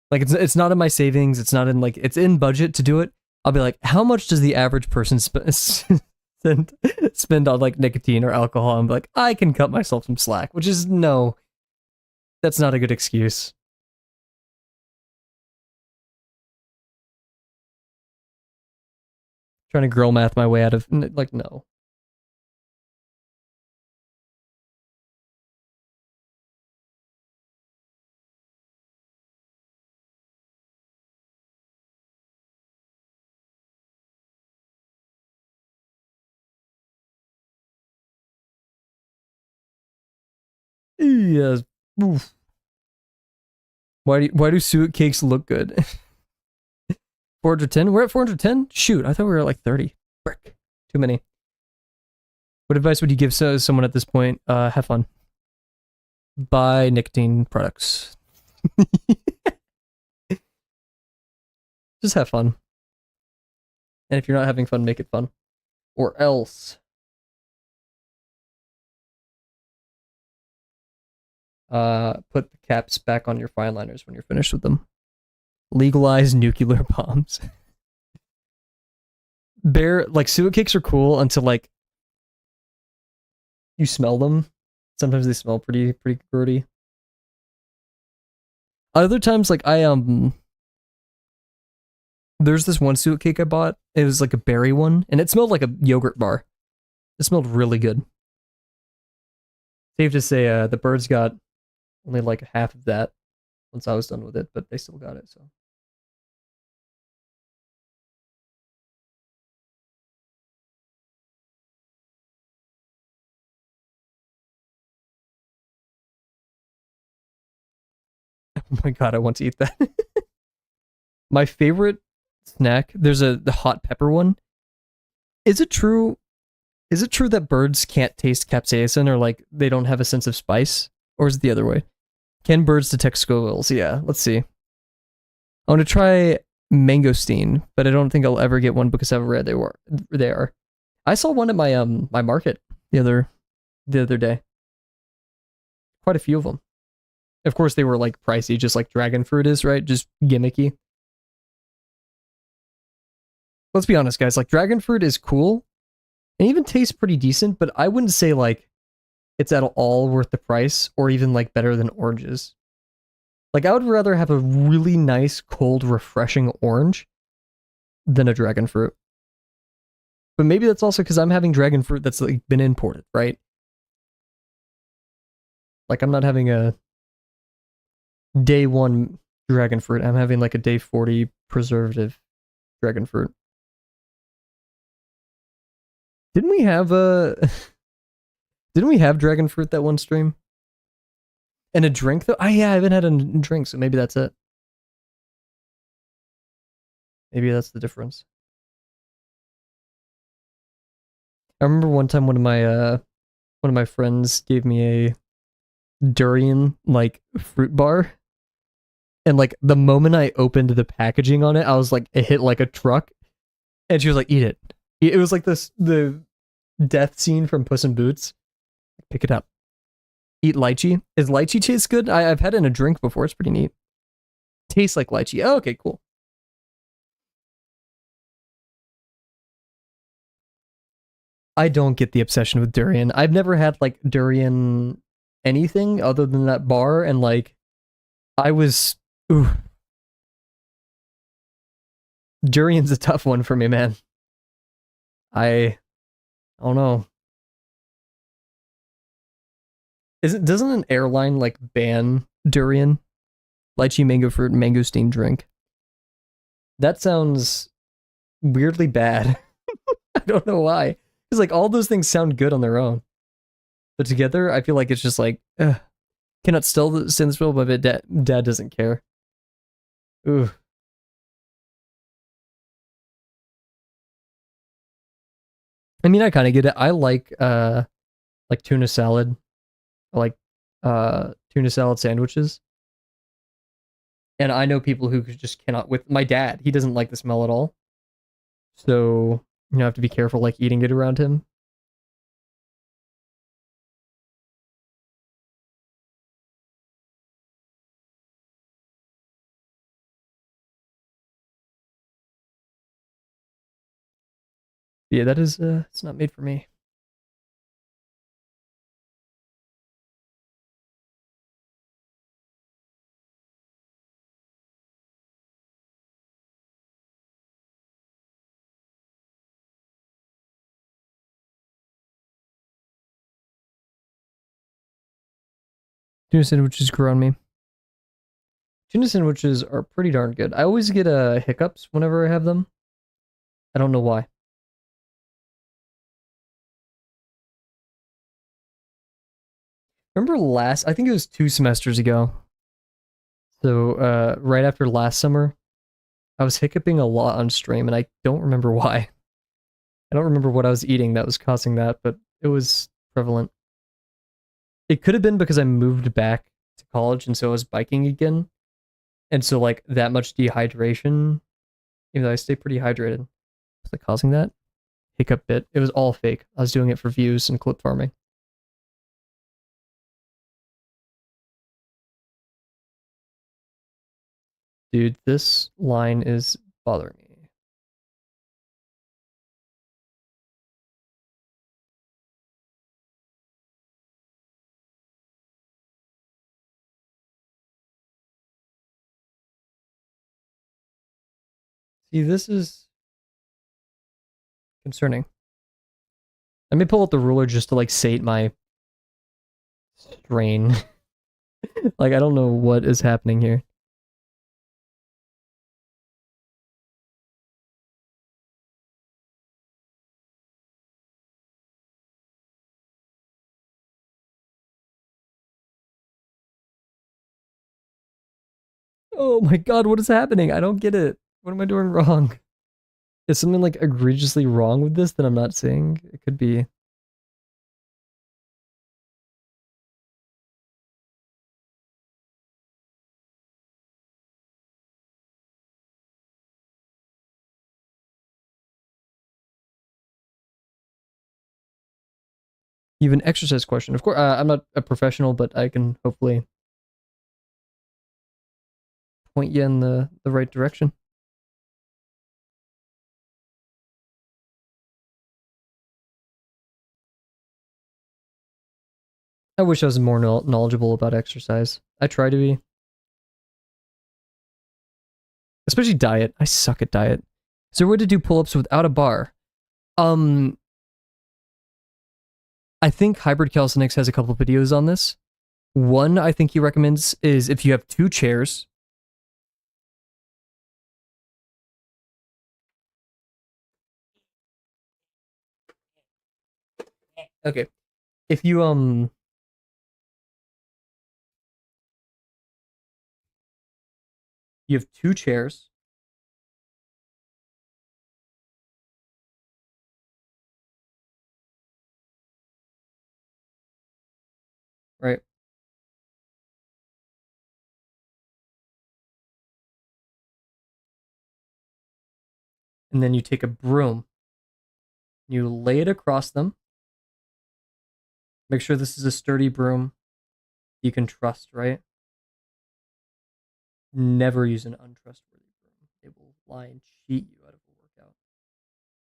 Like it's not in my savings. It's not in like it's in budget to do it. I'll be like, how much does the average person spend on like nicotine or alcohol? I'm like, I can cut myself some slack, which is no, that's not a good excuse. Trying to girl math my way out of like no. Yes. Oof. Why do suet cakes look good? 410? We're at 410? Shoot, I thought we were at like 30. Frick. Too many. What advice would you give someone at this point? Have fun. Buy nicotine products. Just have fun. And if you're not having fun, make it fun. Or else, put the caps back on your fine liners when you're finished with them. Legalize nuclear bombs. Like suet cakes are cool until like you smell them. Sometimes they smell pretty grody. Other times, like there's this one suet cake I bought. It was like a berry one, and it smelled like a yogurt bar. It smelled really good. Safe to say, the birds got only like half of that. once I was done with it, but they still got it. So oh my god, I want to eat that. My favorite snack. There's the hot pepper one. Is it true? Is it true that birds can't taste capsaicin or like they don't have a sense of spice, or is it the other way? Can birds detect Scovilles? Yeah, let's see. I want to try mangosteen, but I don't think I'll ever get one because of how rare they are. I saw one at my market the other day. Quite a few of them. Of course, they were like pricey, just like dragon fruit is, right? Just gimmicky. Let's be honest, guys. Like dragon fruit is cool and even tastes pretty decent, but I wouldn't say like it's at all worth the price or even like better than oranges. Like I would rather have a really nice, cold, refreshing orange than a dragon fruit. But maybe that's also because I'm having dragon fruit that's like been imported, right? Like I'm not having a day one dragon fruit. I'm having like a day 40 preservative dragon fruit. Didn't we have a didn't we have dragon fruit that one stream? And a drink though? Yeah, I haven't had a drink, so maybe that's it. Maybe that's the difference. I remember one time one of my friends gave me a durian like fruit bar. And like the moment I opened the packaging on it, I was like, it hit like a truck. And she was like, eat it. It was like the death scene from Puss in Boots. Pick it up. Eat lychee. Is lychee taste good? I've had it in a drink before. It's pretty neat. Tastes like lychee. Oh, okay, cool. I don't get the obsession with durian. I've never had like durian anything other than that bar, and like I was ooh. Durian's a tough one for me, man. I don't know. Doesn't an airline like ban durian? Lychee mango fruit mangosteen drink. That sounds weirdly bad. I don't know why. Because like all those things sound good on their own. But together, I feel like it's just like, cannot still stand still, but dad doesn't care. Ooh. I mean, I kind of get it. I like tuna salad. I like tuna salad sandwiches. And I know people who just cannot with my dad. He doesn't like the smell at all. So, you have to be careful like eating it around him. Yeah, that is it's not made for me. Tuna sandwiches grew on me. Tuna sandwiches are pretty darn good. I always get hiccups whenever I have them. I don't know why. Remember I think it was 2 semesters ago. So right after last summer, I was hiccuping a lot on stream, and I don't remember why. I don't remember what I was eating that was causing that, but it was prevalent. It could have been because I moved back to college, and so I was biking again. And so, like, that much dehydration, even though I stay pretty hydrated, was it causing that? Hiccup bit. It was all fake. I was doing it for views and clip farming. Dude, this line is bothering me. See, this is concerning. Let me pull out the ruler just to, like, sate my strain. Like, I don't know what is happening here. Oh my god, what is happening? I don't get it. What am I doing wrong? Is something like egregiously wrong with this that I'm not seeing? It could be. You have an exercise question. Of course, I'm not a professional, but I can hopefully point you in the right direction. I wish I was more knowledgeable about exercise. I try to be, especially diet. I suck at diet. Is there a way to do pull-ups without a bar? Um, I think Hybrid Calisthenics has a couple of videos on this. One I think he recommends is if you have two chairs. Okay. If you have two chairs, right? And then you take a broom, you lay it across them. Make sure this is a sturdy broom you can trust, right? Never use an untrustworthy broom. It will lie and cheat you out of a workout.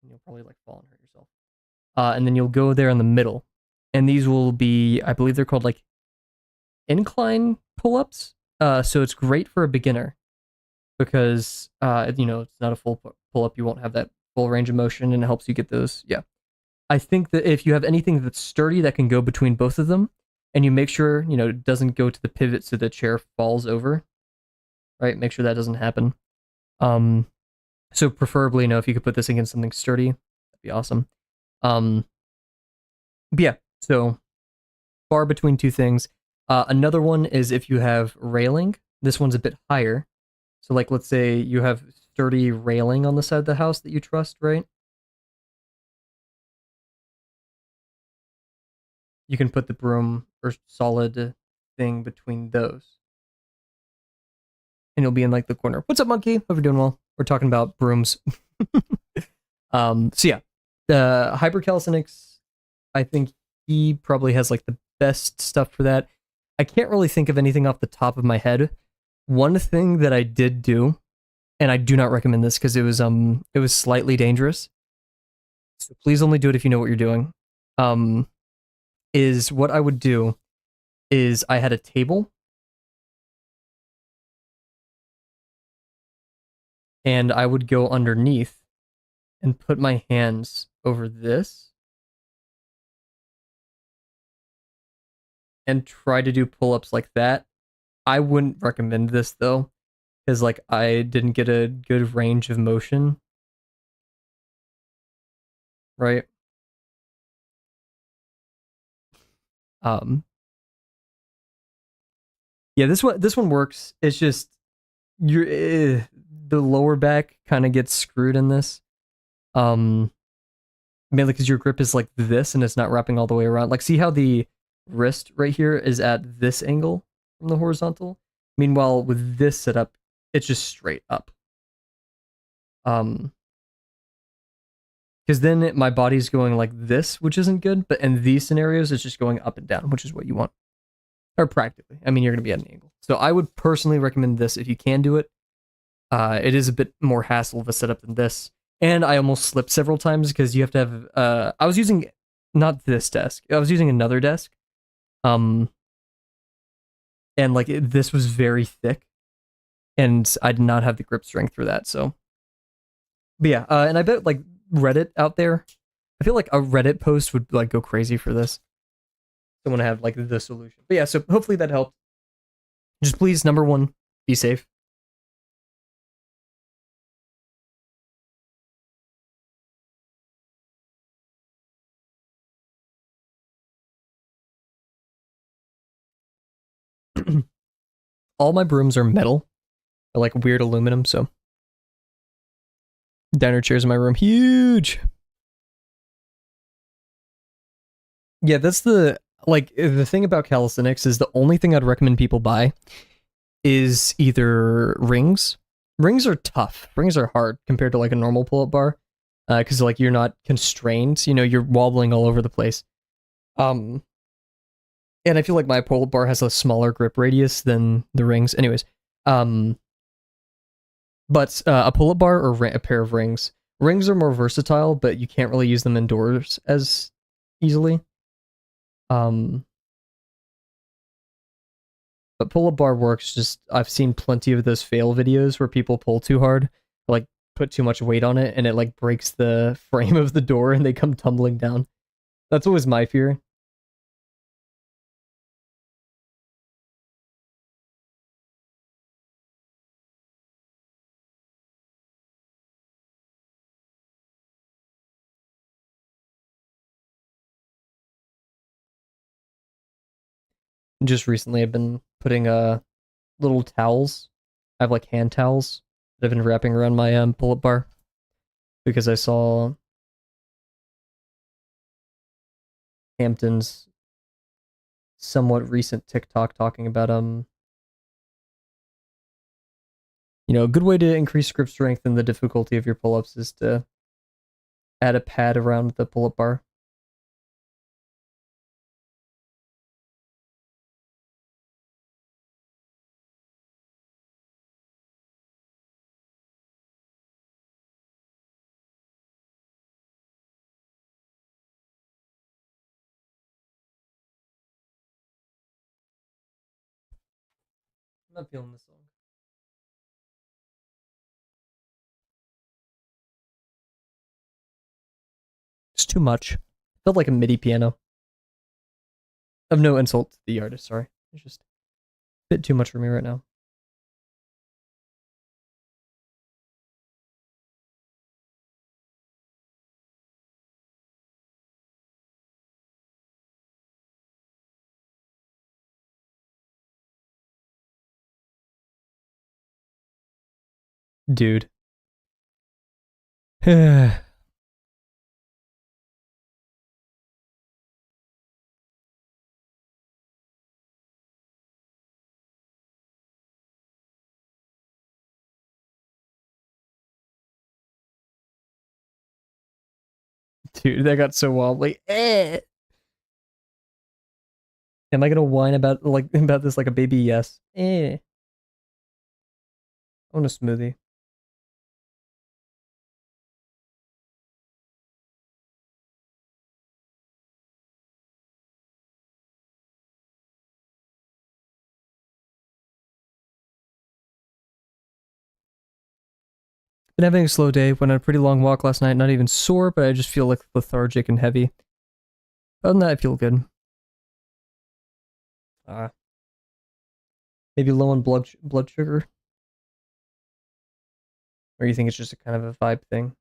And you'll probably like fall and hurt yourself. And then you'll go there in the middle. And these will be, I believe they're called like incline pull-ups. So it's great for a beginner because it's not a full pull-up. You won't have that full range of motion, and it helps you get those. Yeah, I think that if you have anything that's sturdy that can go between both of them, and you make sure it doesn't go to the pivot so the chair falls over, right? Make sure that doesn't happen. Um, so preferably, if you could put this against something sturdy, that'd be awesome. But yeah, so bar between two things. Another one is if you have railing. This one's a bit higher. So like, let's say you have sturdy railing on the side of the house that you trust, right? You can put the broom or solid thing between those. And you'll be in like the corner. What's up, monkey? Hope you're doing well. We're talking about brooms. So yeah, the Hyper Calisthenics, I think he probably has like the best stuff for that. I can't really think of anything off the top of my head. One thing that I did do, and I do not recommend this because it was slightly dangerous. So please only do it if you know what you're doing. Um, is what I would do is I had a table and I would go underneath and put my hands over this and try to do pull-ups like that. I wouldn't recommend this though, because like I didn't get a good range of motion. Right. Um yeah, this one works. It's just you're the lower back kind of gets screwed in this. Um Mainly because your grip is like this and it's not wrapping all the way around. Like, see how the wrist right here is at this angle from the horizontal? Meanwhile, with this setup, it's just straight up. Because then my body's going like this, which isn't good. But in these scenarios, it's just going up and down, which is what you want. Or practically. I mean, you're going to be at an angle. So I would personally recommend this if you can do it. It is a bit more hassle of a setup than this. And I almost slipped several times because you have to have. I was using not this desk. I was using another desk. And like this was very thick, and I did not have the grip strength for that. So, but yeah, and I bet like Reddit out there, I feel like a Reddit post would like go crazy for this. Someone had like the solution. But yeah, so hopefully that helped. Just please, number one, be safe. All my brooms are metal, Or like weird aluminum. So diner chairs in my room, huge. Yeah, that's the thing about calisthenics is the only thing I'd recommend people buy is either rings. Rings are tough. Rings are hard compared to like a normal pull-up bar, because like you're not constrained. You know, you're wobbling all over the place. Um, and I feel like my pull-up bar has a smaller grip radius than the rings. Anyways, um, but a pull-up bar or a pair of rings. Rings are more versatile, but you can't really use them indoors as easily. Um, but pull-up bar works. Just I've seen plenty of those fail videos where people pull too hard, like put too much weight on it, and it like breaks the frame of the door, and they come tumbling down. That's always my fear. Just recently, I've been putting little towels. I have like hand towels that I've been wrapping around my pull-up bar because I saw Hampton's somewhat recent TikTok talking about a good way to increase grip strength and the difficulty of your pull-ups is to add a pad around the pull-up bar. I'm not feeling this song. It's too much. Felt like a MIDI piano. Of no insult to the artist, sorry. It's just a bit too much for me right now. Dude. Dude, that got so wobbly. Am I gonna whine about this like a baby? Yes. I want a smoothie. Been having a slow day. Went on a pretty long walk last night. Not even sore, but I just feel like lethargic and heavy. Other than that, I feel good. Maybe low on blood sugar, or you think it's just a kind of a vibe thing?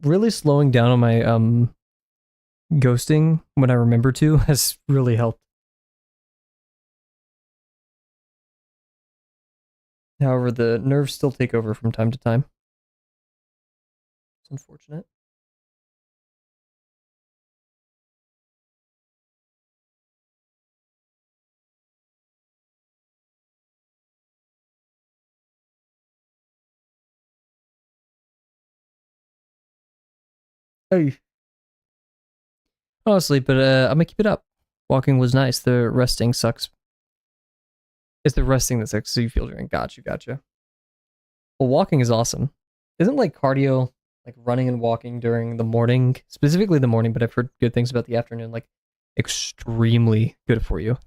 Really slowing down on my ghosting when I remember to has really helped. However, the nerves still take over from time to time. It's unfortunate. Hey. Honestly, but I'm gonna keep it up. Walking was nice. The resting sucks. It's the resting that sucks, so you feel drained. Gotcha. Well, walking is awesome. Isn't like cardio, like running and walking during the morning, specifically the morning, but I've heard good things about the afternoon, like extremely good for you.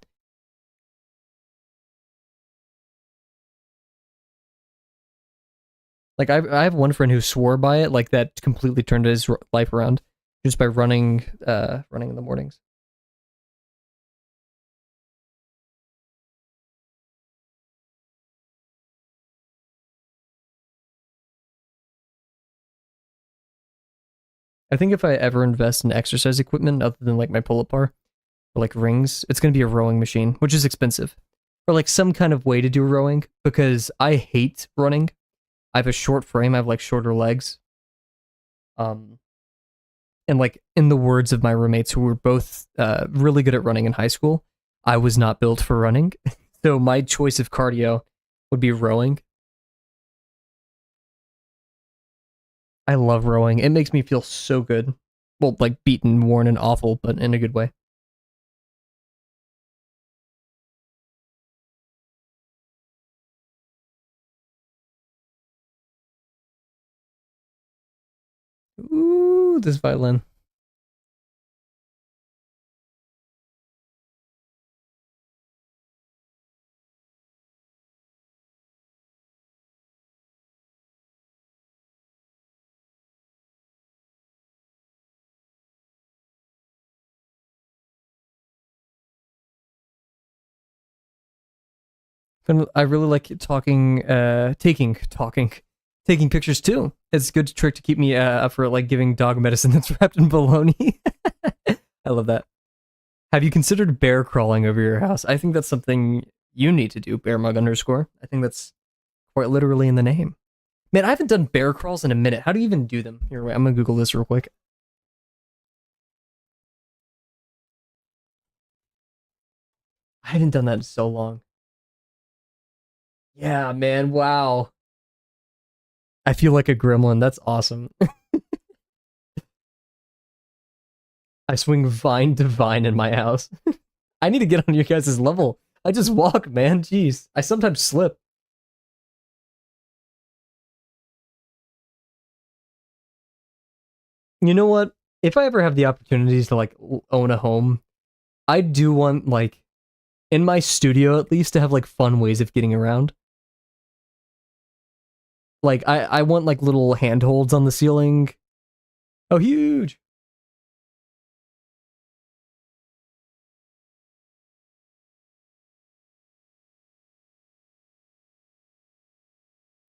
Like I have one friend who swore by it, like that completely turned his life around just by running in the mornings. I think if I ever invest in exercise equipment other than like my pull-up bar or like rings, it's gonna be a rowing machine, which is expensive. Or like some kind of way to do rowing because I hate running. I have a short frame, I have like shorter legs. Um and like in the words of my roommates who were both really good at running in high school, I was not built for running. So my choice of cardio would be rowing. I love rowing. It makes me feel so good. Well, like beaten, worn, and awful, but in a good way. Ooh, this violin. I really like taking pictures too. It's a good trick to keep me up for like giving dog medicine that's wrapped in bologna. I love that. Have you considered bear crawling over your house? I think that's something you need to do. Bear mug underscore. I think that's quite literally in the name. Man, I haven't done bear crawls in a minute. How do you even do them? Here, wait, I'm gonna Google this real quick. I haven't done that in so long. Yeah, man. Wow. I feel like a gremlin. That's awesome. I swing vine to vine in my house. I need to get on your guys' level. I just walk, man. Jeez. I sometimes slip. You know what? If I ever have the opportunities to like own a home, I do want like in my studio at least to have like fun ways of getting around. Like I want like little handholds on the ceiling. Oh, huge.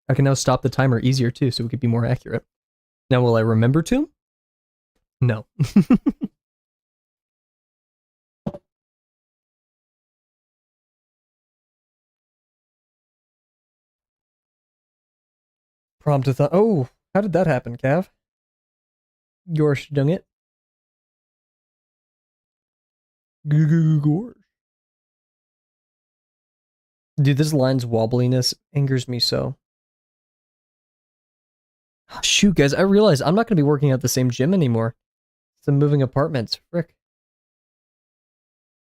I can now stop the timer easier too, so we could be more accurate. Now, will I remember to? No. Prompt a thought. Oh, how did that happen, Cav? Gorsh dung it. Gorsh. Dude, this line's wobbliness angers me so. Shoot, guys, I realize I'm not going to be working at the same gym anymore. So I'm moving apartments. Frick.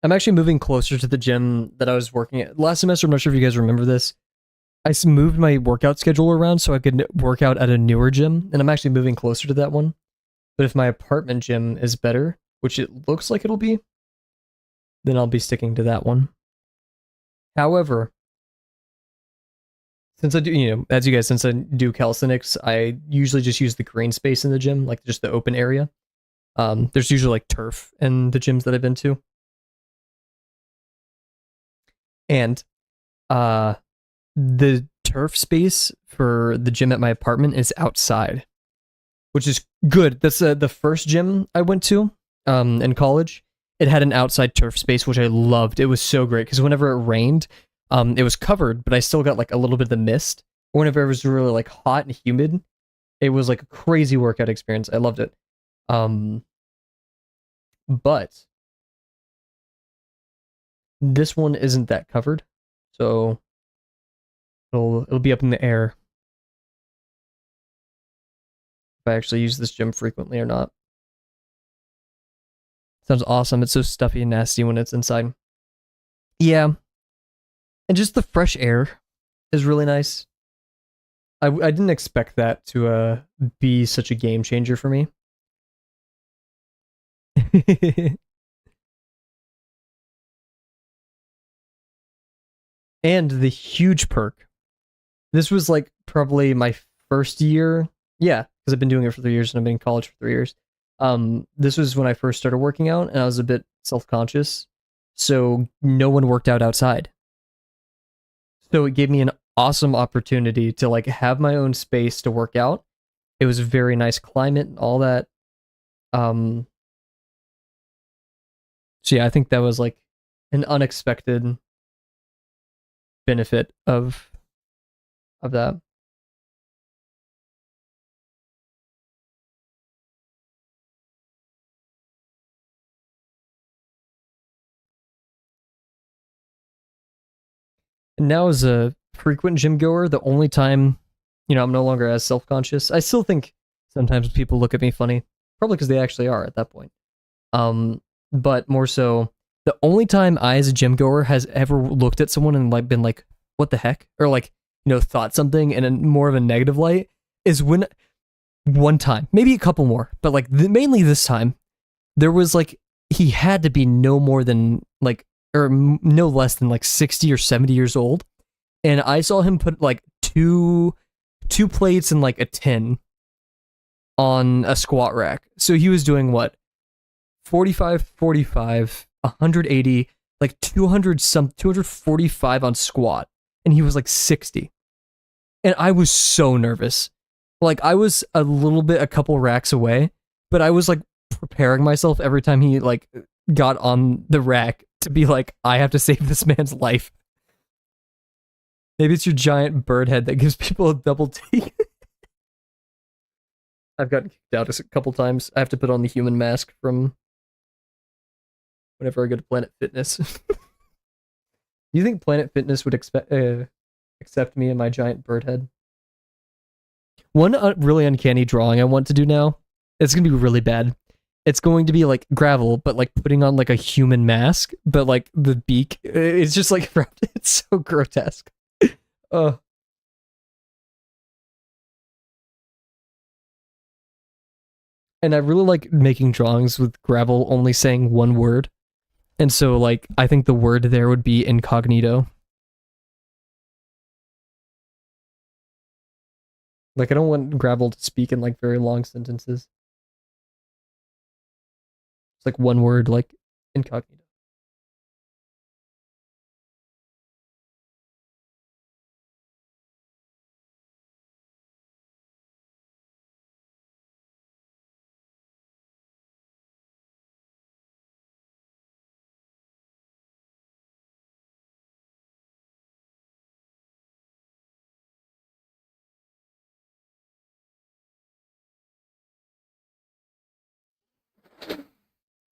I'm actually moving closer to the gym that I was working at last semester. I'm not sure if you guys remember this. I moved my workout schedule around so I could work out at a newer gym, and I'm actually moving closer to that one. But if my apartment gym is better, which it looks like it'll be, then I'll be sticking to that one. However, since I do, as you guys, since I do calisthenics, I usually just use the green space in the gym, like just the open area. There's usually like turf in the gyms that I've been to. And the turf space for the gym at my apartment is outside, which is good. That's the first gym I went to in college. It had an outside turf space, which I loved. It was so great because whenever it rained, it was covered, but I still got like a little bit of the mist. Whenever it was really like hot and humid, it was like a crazy workout experience. I loved it. But this one isn't that covered, so it'll be up in the air if I actually use this gym frequently or not. Sounds awesome. It's so stuffy and nasty when it's inside. Yeah, and just the fresh air is really nice. I didn't expect that to be such a game changer for me. And the huge perk. This was like probably my first year, yeah, because I've been doing it for 3 years and I've been in college for 3 years. This was when I first started working out, and I was a bit self-conscious, so no one worked out outside. So it gave me an awesome opportunity to like have my own space to work out. It was a very nice climate and all that. Um, so yeah, I think that was like an unexpected benefit of that. And now as a frequent gym goer, the only time, I'm no longer as self-conscious. I still think sometimes people look at me funny, probably because they actually are at that point. But more so, the only time I, as a gym goer, has ever looked at someone and like been like, "What the heck?" or like, thought something in a more of a negative light is when one time, maybe a couple more, but like mainly this time, there was like he had to be no more than like or no less than like 60 or 70 years old, and I saw him put like two plates and like a tin on a squat rack. So he was doing what? 45, 180, like 245 on squat, and he was like 60. And I was so nervous. Like I was a couple racks away, but I was like preparing myself every time he like got on the rack to be like, I have to save this man's life. Maybe it's your giant bird head that gives people a double take. I've gotten kicked out a couple times. I have to put on the human mask from whenever I go to Planet Fitness. Do you think Planet Fitness would accept me and my giant bird head? One really uncanny drawing I want to do now, it's going to be really bad. It's going to be like gravel, but like putting on like a human mask, but like the beak, it's just like, it's so grotesque. Uh, and I really like making drawings with gravel only saying one word. And so, like, I think the word there would be incognito. Like, I don't want gravel to speak in like very long sentences. It's like one word, like incognito.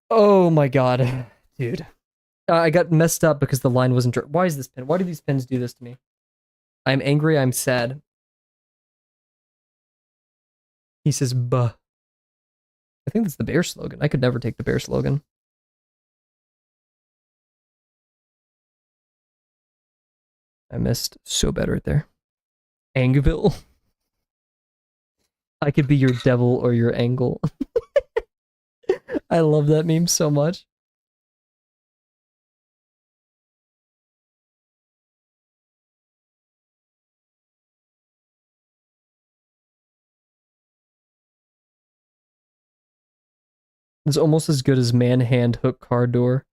Oh my god, dude. I got messed up because the line wasn't. Why is this pen? Why do these pens do this to me? I'm angry. I'm sad. He says, "Buh." I think that's the bear slogan. I could never take the bear slogan. I missed so bad right there. Angville. I could be your devil or your angle. I love that meme so much. It's almost as good as man hand hook car door.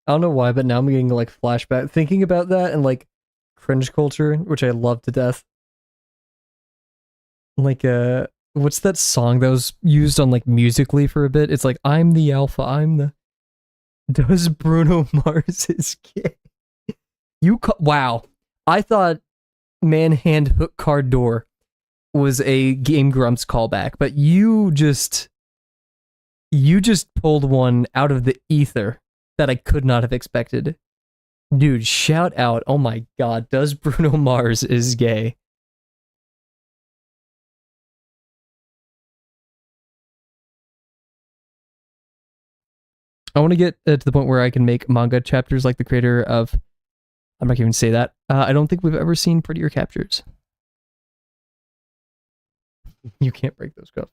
I don't know why, but now I'm getting like flashback thinking about that and like cringe culture, which I love to death. Like what's that song that was used on like Musically for a bit? It's like I'm the alpha, I'm the does Bruno Mars is gay. Wow. I thought man hand hook car door was a Game Grumps callback, but you just pulled one out of the ether that I could not have expected. Dude, shout out. Oh my god, does Bruno Mars is gay. I want to get to the point where I can make manga chapters like the creator of. I'm not even say that. I don't think we've ever seen prettier captures. You can't break those cups.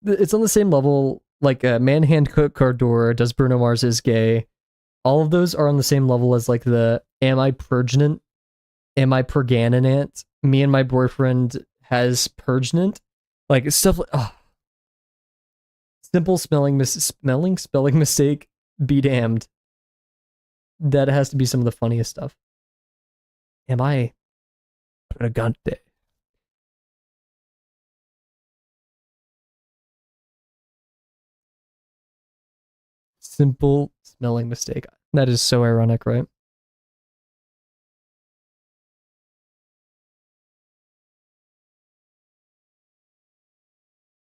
It's on the same level. Like Manhand Cook Cardor, Does Bruno Mars is gay? All of those are on the same level as like the Am I Purgnant? Am I Pergananant? Me and my boyfriend has Purgnant. Like stuff like simple spelling mistake. Be damned. That has to be some of the funniest stuff. Am I Pregante? Simple spelling mistake. That is so ironic, right?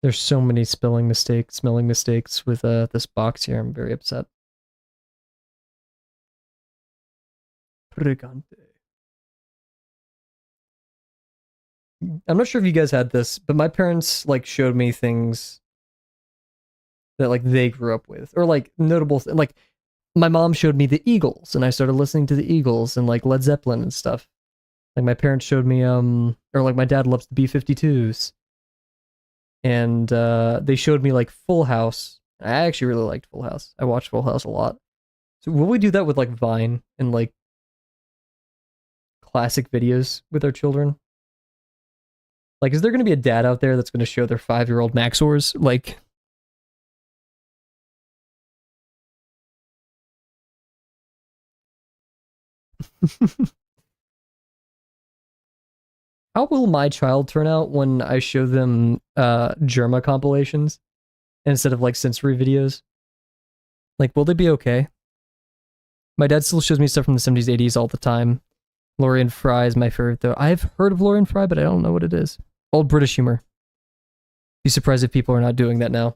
There's so many spelling mistakes with this box here. I'm very upset. Pregante. I'm not sure if you guys had this, but my parents like showed me things that like they grew up with, or like notable like my mom showed me the Eagles, and I started listening to the Eagles and like Led Zeppelin and stuff. Like my parents showed me or like my dad loves the B-52s, and they showed me like Full House. I actually really liked Full House. I watched Full House a lot. So will we do that with like Vine and like classic videos with our children? Like, is there going to be a dad out there that's going to show their 5-year-old Maxors? Like, how will my child turn out when I show them Germa compilations instead of like sensory videos? Like, will they be okay? My dad still shows me stuff from the 70s, 80s all the time. Lorian Fry is my favorite, though. I've heard of Lorian Fry, but I don't know what it is. Old British humor. Be surprised if people are not doing that now.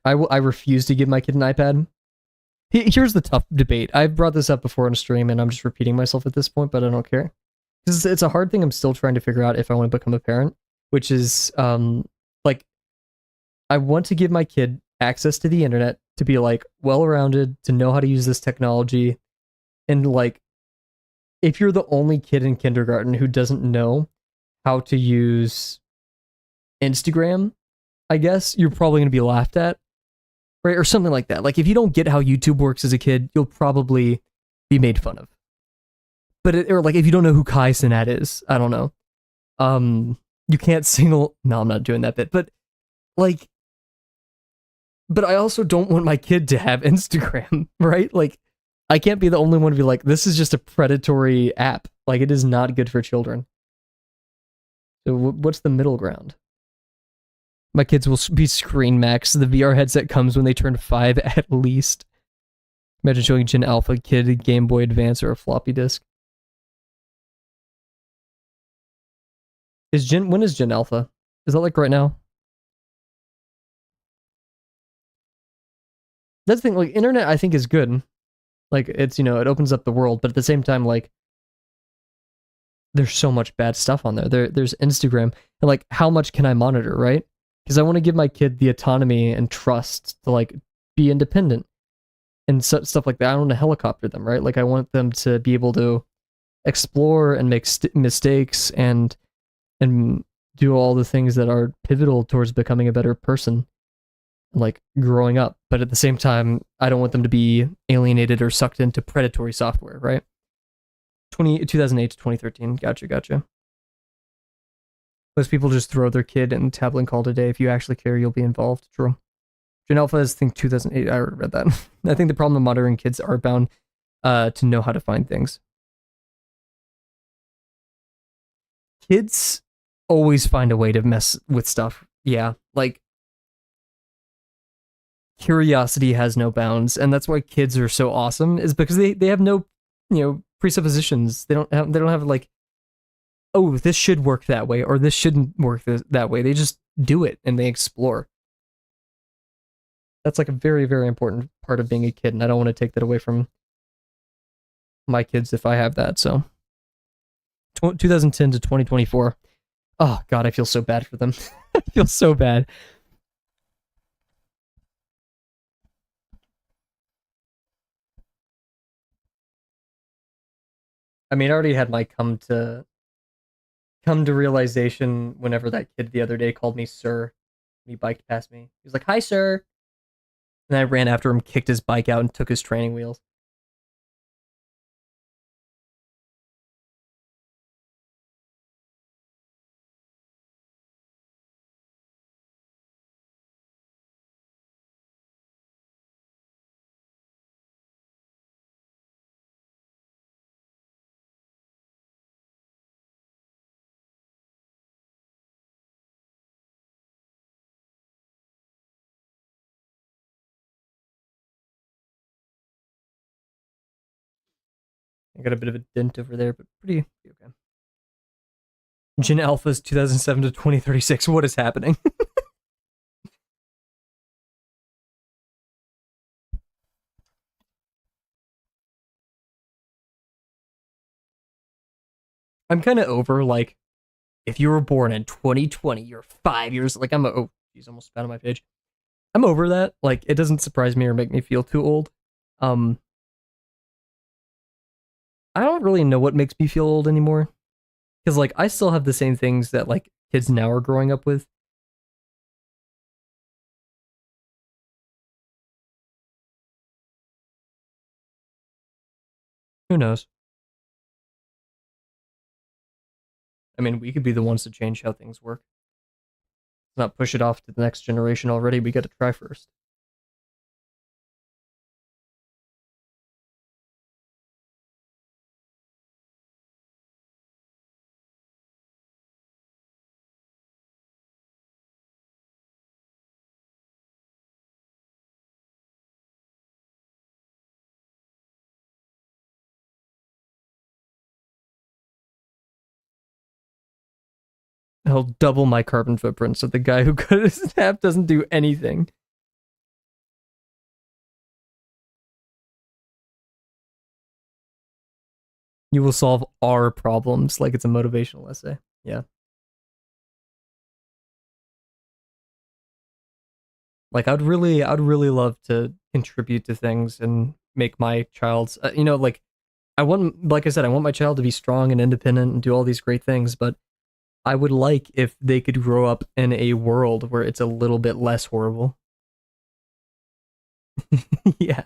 I refuse to give my kid an iPad. Here's the tough debate. I've brought this up before on a stream, and I'm just repeating myself at this point, but I don't care. Because it's a hard thing I'm still trying to figure out if I want to become a parent, which is, like, I want to give my kid access to the internet to be, like, well-rounded, to know how to use this technology, and, like, if you're the only kid in kindergarten who doesn't know how to use Instagram, I guess, you're probably going to be laughed at. Right, or something like that. Like, if you don't get how YouTube works as a kid, you'll probably be made fun of. But or like, if you don't know who Kai Cenat is, I don't know. You can't single. No, I'm not doing that bit. But like, but I also don't want my kid to have Instagram, right? Like, I can't be the only one to be like, this is just a predatory app. Like, it is not good for children. So, what's the middle ground? My kids will be Screen Max. The VR headset comes when they turn 5 at least. Imagine showing Gen Alpha kid a Game Boy Advance or a floppy disk. When is Gen Alpha? Is that like right now? That's the thing, like, internet I think is good. Like, it's, you know, it opens up the world, but at the same time, like, there's so much bad stuff on there. There's Instagram, and like, how much can I monitor, right? Because I want to give my kid the autonomy and trust to like be independent and stuff like that. I don't want to helicopter them, right? Like, I want them to be able to explore and make mistakes and do all the things that are pivotal towards becoming a better person, like growing up. But at the same time, I don't want them to be alienated or sucked into predatory software, right? 2008 to 2013. Gotcha. Most people just throw their kid in the tablet and call it a day. If you actually care, you'll be involved. True. Gen Alpha is, I think, 2008. I already read that. I think the problem of monitoring kids are bound to know how to find things. Kids always find a way to mess with stuff. Yeah, like, curiosity has no bounds, and that's why kids are so awesome, is because they have no, you know, presuppositions. They don't have like, oh, this should work that way, or this shouldn't work that way. They just do it, and they explore. That's like a very, very important part of being a kid, and I don't want to take that away from my kids if I have that. So 2010 to 2024. Oh god, I feel so bad for them. I feel so bad. I mean, I already had my come to realization whenever that kid the other day called me sir. He biked past me. He was like, "Hi, sir." And I ran after him, kicked his bike out, and took his training wheels. I got a bit of a dent over there, but pretty okay. Jin Alpha's 2007 to 2036. What is happening? I'm kind of over, like, if you were born in 2020, you're 5 years. Like, oh, geez, almost spat on my page. I'm over that. Like, it doesn't surprise me or make me feel too old. Um, I don't really know what makes me feel old anymore. Because, like, I still have the same things that, like, kids now are growing up with. Who knows? I mean, we could be the ones to change how things work. Let's not push it off to the next generation already. We got to try first. He'll double my carbon footprint so the guy who cut his app doesn't do anything. You will solve our problems like it's a motivational essay. Yeah. Like I'd really love to contribute to things and make my child's, like like I said, I want my child to be strong and independent and do all these great things, but I would like if they could grow up in a world where it's a little bit less horrible. Yeah.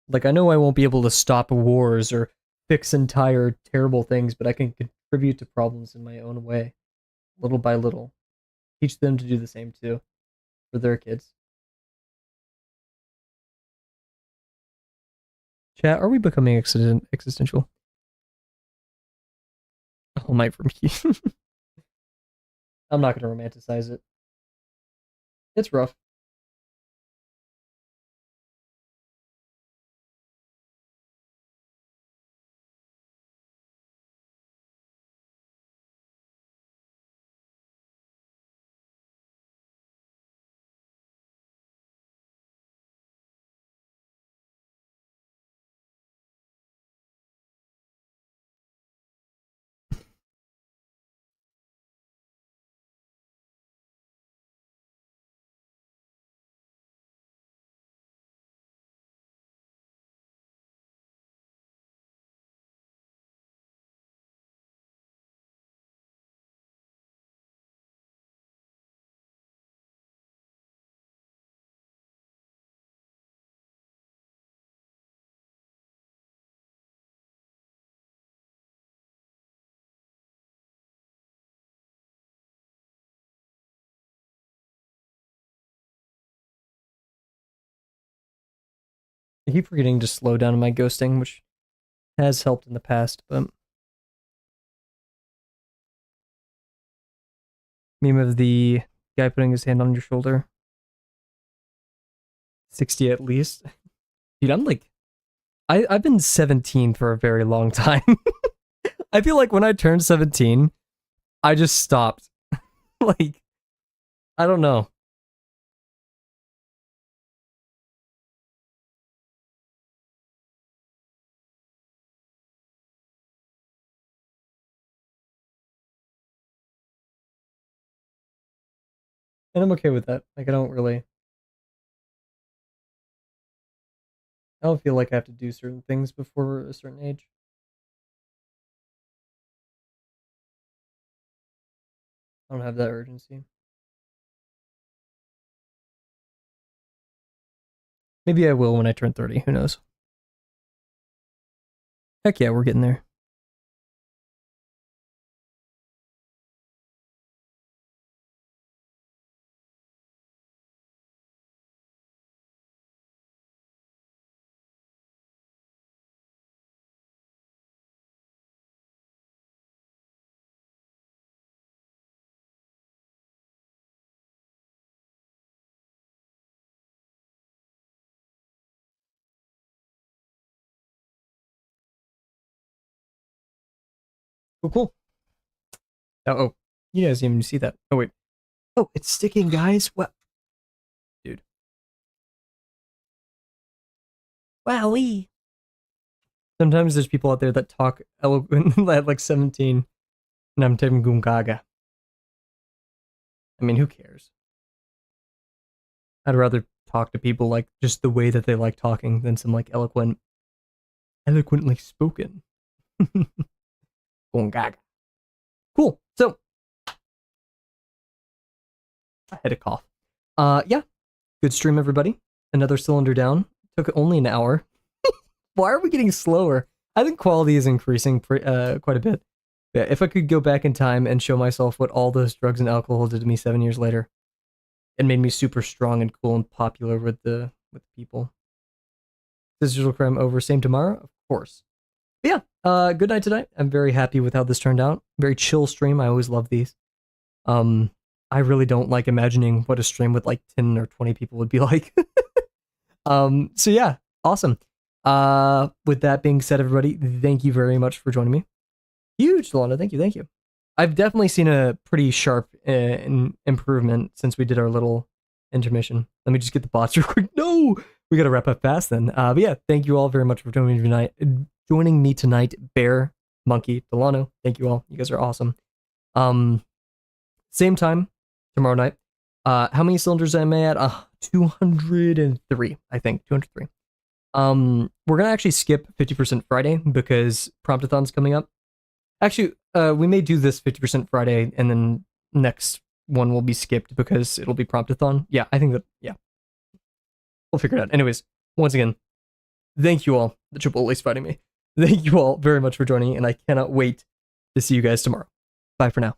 Like I know I won't be able to stop wars or fix entire terrible things, but I can contribute to problems in my own way, little by little. Teach them to do the same too for their kids. Chat, are we becoming existential? Oh my, from I'm not going to romanticize it. It's rough. I keep forgetting to slow down my ghosting, which has helped in the past, but meme of the guy putting his hand on your shoulder. 60 at least. Dude, I'm like I've been 17 for a very long time. I feel like when I turned 17, I just stopped. Like, I don't know. And I'm okay with that. Like, I don't feel like I have to do certain things before a certain age. I don't have that urgency. Maybe I will when I turn 30. Who knows? Heck yeah, we're getting there. Cool, cool. Oh, you guys didn't even see that. Oh, wait. Oh, it's sticking, guys. What? Dude. Wowee. Sometimes there's people out there that talk eloquent at like 17, and I'm Tim Gungaga. I mean, who cares? I'd rather talk to people like just the way that they like talking than some like eloquently spoken. Gungaga. Cool. So, I had a cough. Yeah. Good stream, everybody. Another cylinder down. Took only an hour. Why are we getting slower? I think quality is increasing quite a bit. Yeah, if I could go back in time and show myself what all those drugs and alcohol did to me 7 years later, it made me super strong and cool and popular with people. Digital crime over. Same tomorrow, of course. But yeah. Good night tonight. I'm very happy with how this turned out. Very chill stream. I always love these. I really don't like imagining what a stream with like 10 or 20 people would be like. So yeah, awesome. With that being said, everybody, thank you very much for joining me. Huge, Delana. Thank you. Thank you. I've definitely seen a pretty sharp improvement since we did our little intermission. Let me just get the bots real quick. No, we got to wrap up fast then. But yeah, thank you all very much for joining me tonight. Bear, Monkey, Delano. Thank you all. You guys are awesome. Same time tomorrow night. How many cylinders am I at? 203, I think. 203. We're gonna actually skip 50% Friday because Promptathon's coming up. Actually, we may do this 50% Friday and then next one will be skipped because it'll be Promptathon. Yeah, I think that, yeah. We'll figure it out. Anyways, once again, thank you all. The Chipotle's fighting me. Thank you all very much for joining, and I cannot wait to see you guys tomorrow. Bye for now.